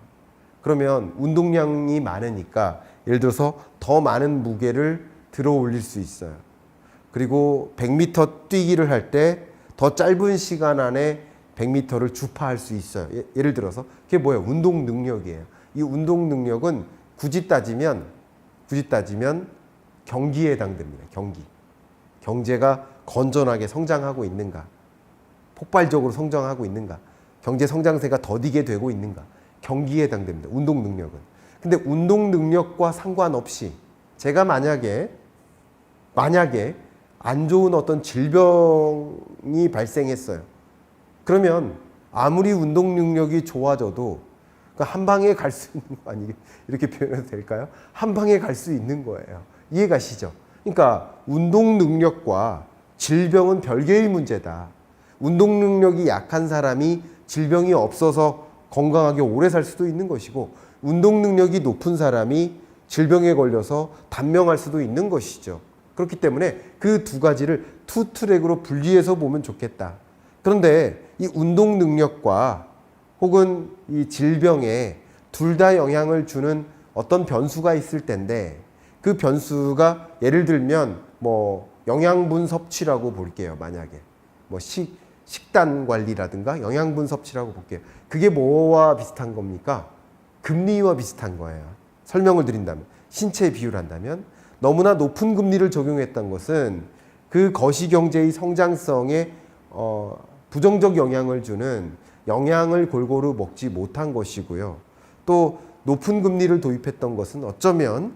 그러면 운동량이 많으니까 예를 들어서 더 많은 무게를 들어 올릴 수 있어요. 그리고 100m 뛰기를 할 때 더 짧은 시간 안에 100m를 주파할 수 있어요. 예를 들어서 그게 뭐예요? 운동 능력이에요. 이 운동 능력은 굳이 따지면 경기에 해당됩니다. 경제가 건전하게 성장하고 있는가? 폭발적으로 성장하고 있는가? 경제 성장세가 더디게 되고 있는가? 경기에 해당됩니다. 운동 능력은. 근데 운동 능력과 상관없이 제가 만약에 안 좋은 어떤 질병이 발생했어요. 그러면 아무리 운동 능력이 좋아져도 한 방에 갈 수 있는 거 아니에요? 이렇게 표현해도 될까요? 한 방에 갈 수 있는 거예요. 이해가시죠? 그러니까 운동 능력과 질병은 별개의 문제다. 운동 능력이 약한 사람이 질병이 없어서 건강하게 오래 살 수도 있는 것이고, 운동 능력이 높은 사람이 질병에 걸려서 단명할 수도 있는 것이죠. 그렇기 때문에 그 두 가지를 투 트랙으로 분리해서 보면 좋겠다. 그런데 이 운동 능력과 혹은 이 질병에 둘 다 영향을 주는 어떤 변수가 있을 텐데, 그 변수가 예를 들면 뭐 영양분 섭취라고 볼게요. 만약에 뭐 식단 관리라든가 영양분 섭취라고 볼게요. 그게 뭐와 비슷한 겁니까? 금리와 비슷한 거예요. 설명을 드린다면, 신체 비유를 한다면, 너무나 높은 금리를 적용했던 것은 그 거시경제의 성장성에 부정적 영향을 주는 영양을 골고루 먹지 못한 것이고요. 또 높은 금리를 도입했던 것은 어쩌면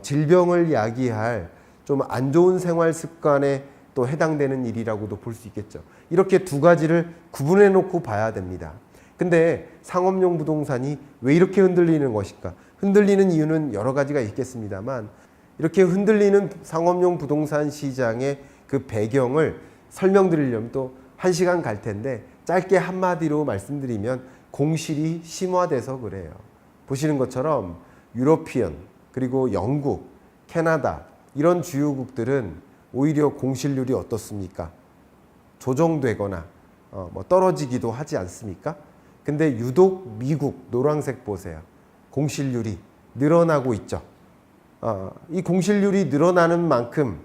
질병을 야기할 좀 안 좋은 생활 습관에 또 해당되는 일이라고도 볼 수 있겠죠. 이렇게 두 가지를 구분해 놓고 봐야 됩니다. 근데 상업용 부동산이 왜 이렇게 흔들리는 것일까? 흔들리는 이유는 여러 가지가 있겠습니다만, 이렇게 흔들리는 상업용 부동산 시장의 그 배경을 설명드리려면 또 1시간 갈 텐데, 짧게 한마디로 말씀드리면 공실이 심화돼서 그래요. 보시는 것처럼 유러피언, 그리고 영국, 캐나다 이런 주요국들은 오히려 공실률이 어떻습니까? 조정되거나 떨어지기도 하지 않습니까? 근데 유독 미국 노란색 보세요. 공실률이 늘어나고 있죠. 이 공실률이 늘어나는 만큼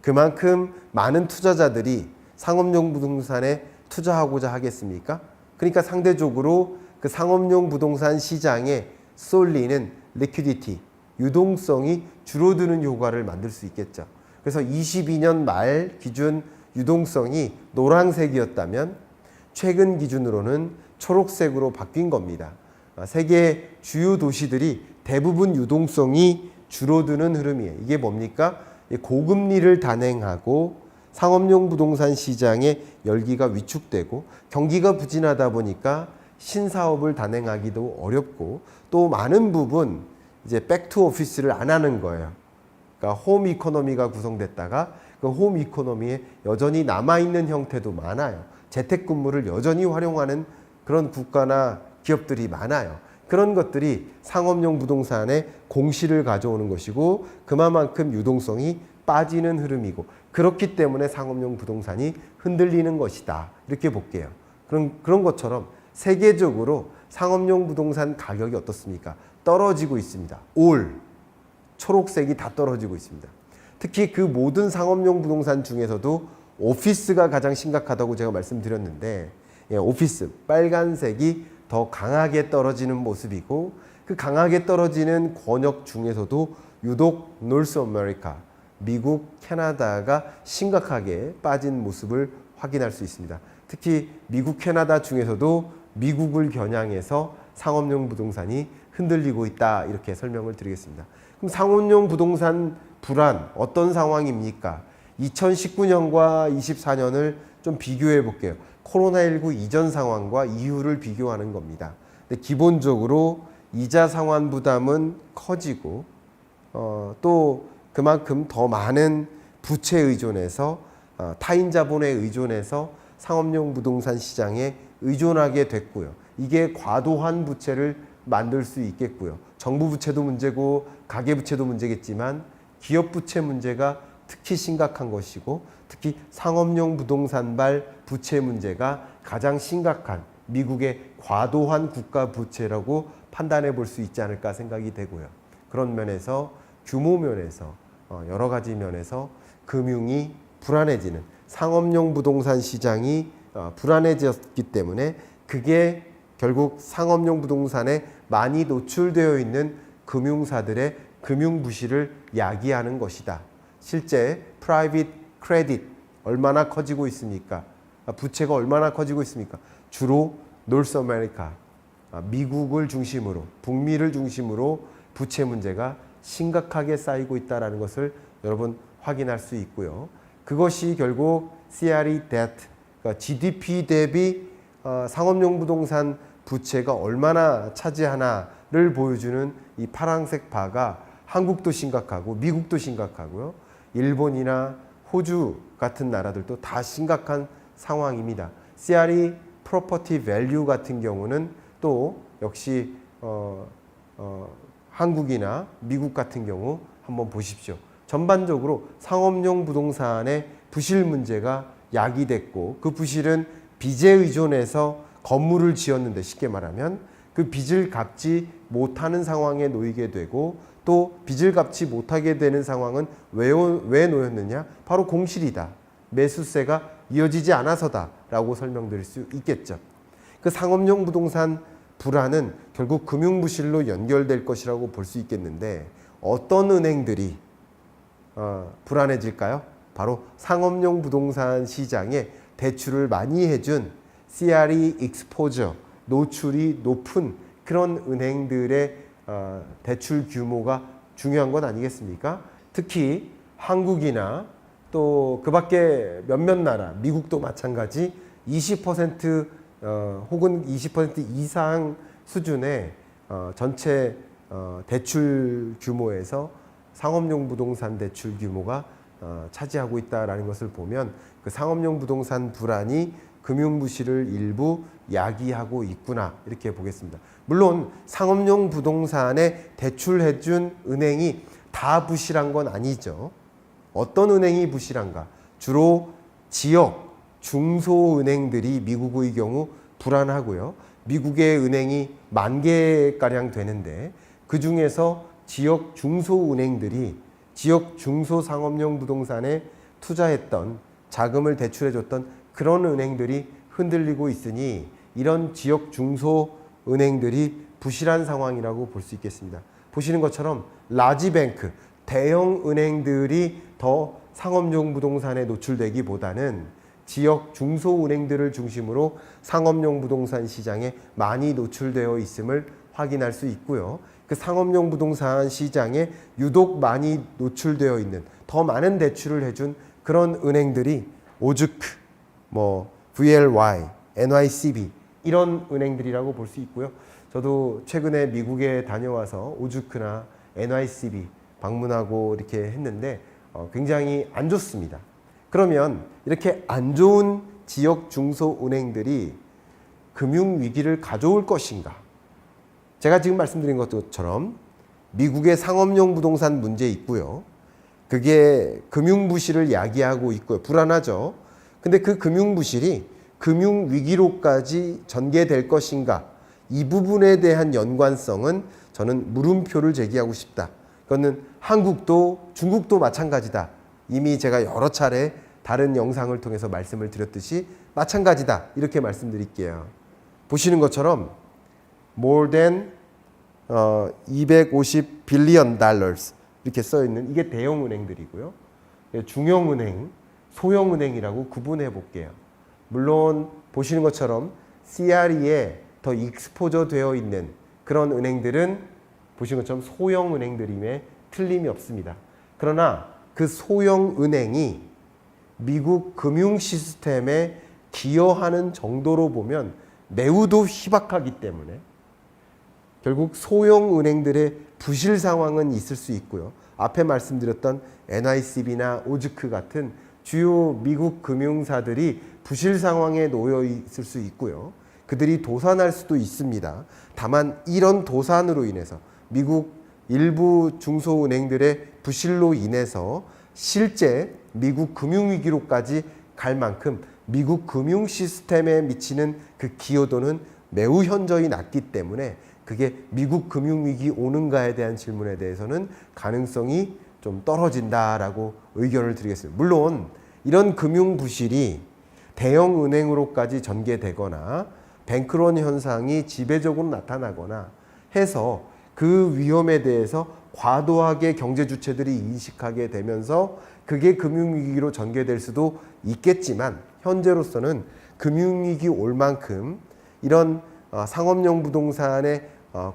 그만큼 많은 투자자들이 상업용 부동산에 투자하고자 하겠습니까? 그러니까 상대적으로 그 상업용 부동산 시장에 쏠리는 리퀴디티, 유동성이 줄어드는 효과를 만들 수 있겠죠. 그래서 22년 말 기준 유동성이 노란색이었다면 최근 기준으로는 초록색으로 바뀐 겁니다. 세계 주요 도시들이 대부분 유동성이 줄어드는 흐름이에요. 이게 뭡니까? 고금리를 단행하고 상업용 부동산 시장의 열기가 위축되고 경기가 부진하다 보니까 신사업을 단행하기도 어렵고 또 많은 부분 이제 백투 오피스를 안 하는 거예요. 그러니까 홈 이코노미가 구성됐다가 그 홈 이코노미에 여전히 남아있는 형태도 많아요. 재택근무를 여전히 활용하는 그런 국가나 기업들이 많아요. 그런 것들이 상업용 부동산에 공실을 가져오는 것이고 그만큼 유동성이 빠지는 흐름이고 그렇기 때문에 상업용 부동산이 흔들리는 것이다. 이렇게 볼게요. 그런 것처럼 세계적으로 상업용 부동산 가격이 어떻습니까? 떨어지고 있습니다. 올 초록색이 다 떨어지고 있습니다. 특히 그 모든 상업용 부동산 중에서도 오피스가 가장 심각하다고 제가 말씀드렸는데 오피스 빨간색이 더 강하게 떨어지는 모습이고 그 강하게 떨어지는 권역 중에서도 유독 노스 아메리카, 미국, 캐나다가 심각하게 빠진 모습을 확인할 수 있습니다. 특히 미국, 캐나다 중에서도 미국을 겨냥해서 상업용 부동산이 흔들리고 있다 이렇게 설명을 드리겠습니다. 그럼 상업용 부동산 불안 어떤 상황입니까? 2019년과 24년을 좀 비교해 볼게요. 코로나19 이전 상황과 이후를 비교하는 겁니다. 근데 기본적으로 이자 상환 부담은 커지고 또 그만큼 더 많은 부채 의존해서 타인 자본에 의존해서 상업용 부동산 시장에 의존하게 됐고요. 이게 과도한 부채를 만들 수 있겠고요. 정부 부채도 문제고 가계 부채도 문제겠지만 기업 부채 문제가 특히 심각한 것이고 특히 상업용 부동산발 부채 문제가 가장 심각한 미국의 과도한 국가 부채라고 판단해 볼 수 있지 않을까 생각이 되고요. 그런 면에서 규모 면에서 여러 가지 면에서 금융이 불안해지는 상업용 부동산 시장이 불안해졌기 때문에 그게 결국 상업용 부동산에 많이 노출되어 있는 금융사들의 금융 부실을 야기하는 것이다. 실제 프라이빗 크레딧 얼마나 커지고 있습니까? 부채가 얼마나 커지고 있습니까? 주로 노스 아메리카, 미국을 중심으로 북미를 중심으로 부채 문제가 심각하게 쌓이고 있다는 것을 여러분 확인할 수 있고요. 그것이 결국 CRE debt, 그러니까 GDP 대비 상업용 부동산 부채가 얼마나 차지하나를 보여주는 이 파란색 바가 한국도 심각하고 미국도 심각하고요. 일본이나 호주 같은 나라들도 다 심각한 상황입니다. CRE Property Value 같은 경우는 또 역시 한국이나 미국 같은 경우 한번 보십시오. 전반적으로 상업용 부동산의 부실 문제가 야기됐고 그 부실은 빚에 의존해서 건물을 지었는데 쉽게 말하면 그 빚을 갚지 못하는 상황에 놓이게 되고 또 빚을 갚지 못하게 되는 상황은 왜 놓였느냐? 바로 공실이다. 매수세가 이어지지 않아서다 라고 설명드릴 수 있겠죠. 그 상업용 부동산 불안은 결국 금융부실로 연결될 것이라고 볼 수 있겠는데 어떤 은행들이 불안해질까요? 바로 상업용 부동산 시장에 대출을 많이 해준 CRE exposure, 노출이 높은 그런 은행들의 대출 규모가 중요한 것 아니겠습니까? 특히 한국이나 또 그 밖에 몇몇 나라, 미국도 마찬가지 20% 혹은 20% 이상 수준의 전체 대출 규모에서 상업용 부동산 대출 규모가 차지하고 있다는 것을 보면 그 상업용 부동산 불안이 금융부실을 일부 야기하고 있구나 이렇게 보겠습니다. 물론 상업용 부동산에 대출해준 은행이 다 부실한 건 아니죠. 어떤 은행이 부실한가? 주로 지역 중소은행들이 미국의 경우 불안하고요. 미국의 은행이 10,000개가량 되는데 그 중에서 지역 중소은행들이 지역 중소상업용 부동산에 투자했던 자금을 대출해줬던 그런 은행들이 흔들리고 있으니 이런 지역 중소은행들이 부실한 상황이라고 볼 수 있겠습니다. 보시는 것처럼 라지뱅크, 대형 은행들이 더 상업용 부동산에 노출되기보다는 지역 중소은행들을 중심으로 상업용 부동산 시장에 많이 노출되어 있음을 확인할 수 있고요. 그 상업용 부동산 시장에 유독 많이 노출되어 있는 더 많은 대출을 해준 그런 은행들이 오즈크, VLY, NYCB 이런 은행들이라고 볼 수 있고요. 저도 최근에 미국에 다녀와서 오즈크나 NYCB 방문하고 이렇게 했는데 굉장히 안 좋습니다. 그러면 이렇게 안 좋은 지역 중소은행들이 금융위기를 가져올 것인가? 제가 지금 말씀드린 것처럼 미국의 상업용 부동산 문제 있고요. 그게 금융부실을 야기하고 있고요. 불안하죠. 근데 그 금융부실이 금융위기로까지 전개될 것인가? 이 부분에 대한 연관성은 저는 물음표를 제기하고 싶다. 그거는 한국도 중국도 마찬가지다. 이미 제가 여러 차례 다른 영상을 통해서 말씀을 드렸듯이 마찬가지다. 이렇게 말씀드릴게요. 보시는 것처럼 more than 250 billion dollars 이렇게 써 있는 이게 대형 은행들이고요. 중형은행, 소형은행이라고 구분해 볼게요. 물론 보시는 것처럼 CRE에 더 익스포저 되어 있는 그런 은행들은 보시는 것처럼 소형 은행들임에 틀림이 없습니다. 그러나 그 소형 은행이 미국 금융 시스템에 기여하는 정도로 보면 매우도 희박하기 때문에 결국 소형 은행들의 부실 상황은 있을 수 있고요. 앞에 말씀드렸던 NYCB나 오즈크 같은 주요 미국 금융사들이 부실 상황에 놓여 있을 수 있고요. 그들이 도산할 수도 있습니다. 다만 이런 도산으로 인해서 미국 일부 중소은행들의 부실로 인해서 실제 미국 금융위기로까지 갈 만큼 미국 금융 시스템에 미치는 그 기여도는 매우 현저히 낮기 때문에 그게 미국 금융위기 오는가에 대한 질문에 대해서는 가능성이 좀 떨어진다라고 의견을 드리겠습니다. 물론 이런 금융 부실이 대형 은행으로까지 전개되거나 뱅크런 현상이 지배적으로 나타나거나 해서 그 위험에 대해서 과도하게 경제 주체들이 인식하게 되면서 그게 금융위기로 전개될 수도 있겠지만 현재로서는 금융위기 올 만큼 이런 상업용 부동산에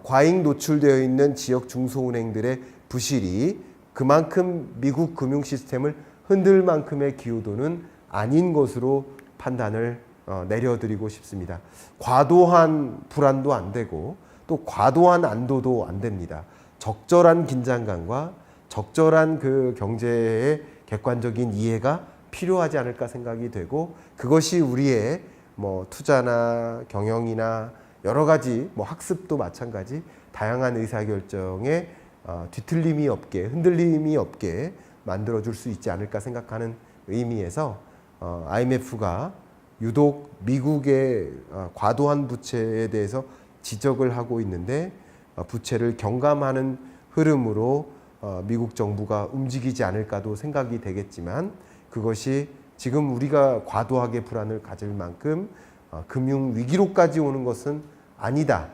과잉 노출되어 있는 지역 중소은행들의 부실이 그만큼 미국 금융 시스템을 흔들 만큼의 기여도는 아닌 것으로 판단을 내려드리고 싶습니다. 과도한 불안도 안 되고 또 과도한 안도도 안 됩니다. 적절한 긴장감과 적절한 그 경제의 객관적인 이해가 필요하지 않을까 생각이 되고 그것이 우리의 투자나 경영이나 여러 가지 학습도 마찬가지 다양한 의사결정에 뒤틀림이 없게 흔들림이 없게 만들어줄 수 있지 않을까 생각하는 의미에서 IMF가 유독 미국의 과도한 부채에 대해서 지적을 하고 있는데 부채를 경감하는 흐름으로 미국 정부가 움직이지 않을까도 생각이 되겠지만 그것이 지금 우리가 과도하게 불안을 가질 만큼 금융 위기로까지 오는 것은 아니다.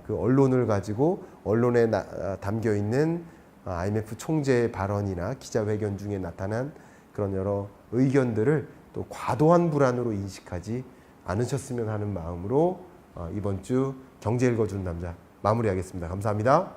그 언론을 가지고 언론에 담겨 있는 IMF 총재의 발언이나 기자회견 중에 나타난 그런 여러 의견들을 또 과도한 불안으로 인식하지 않으셨으면 하는 마음으로 이번 주 경제 읽어주는 남자 마무리하겠습니다. 감사합니다.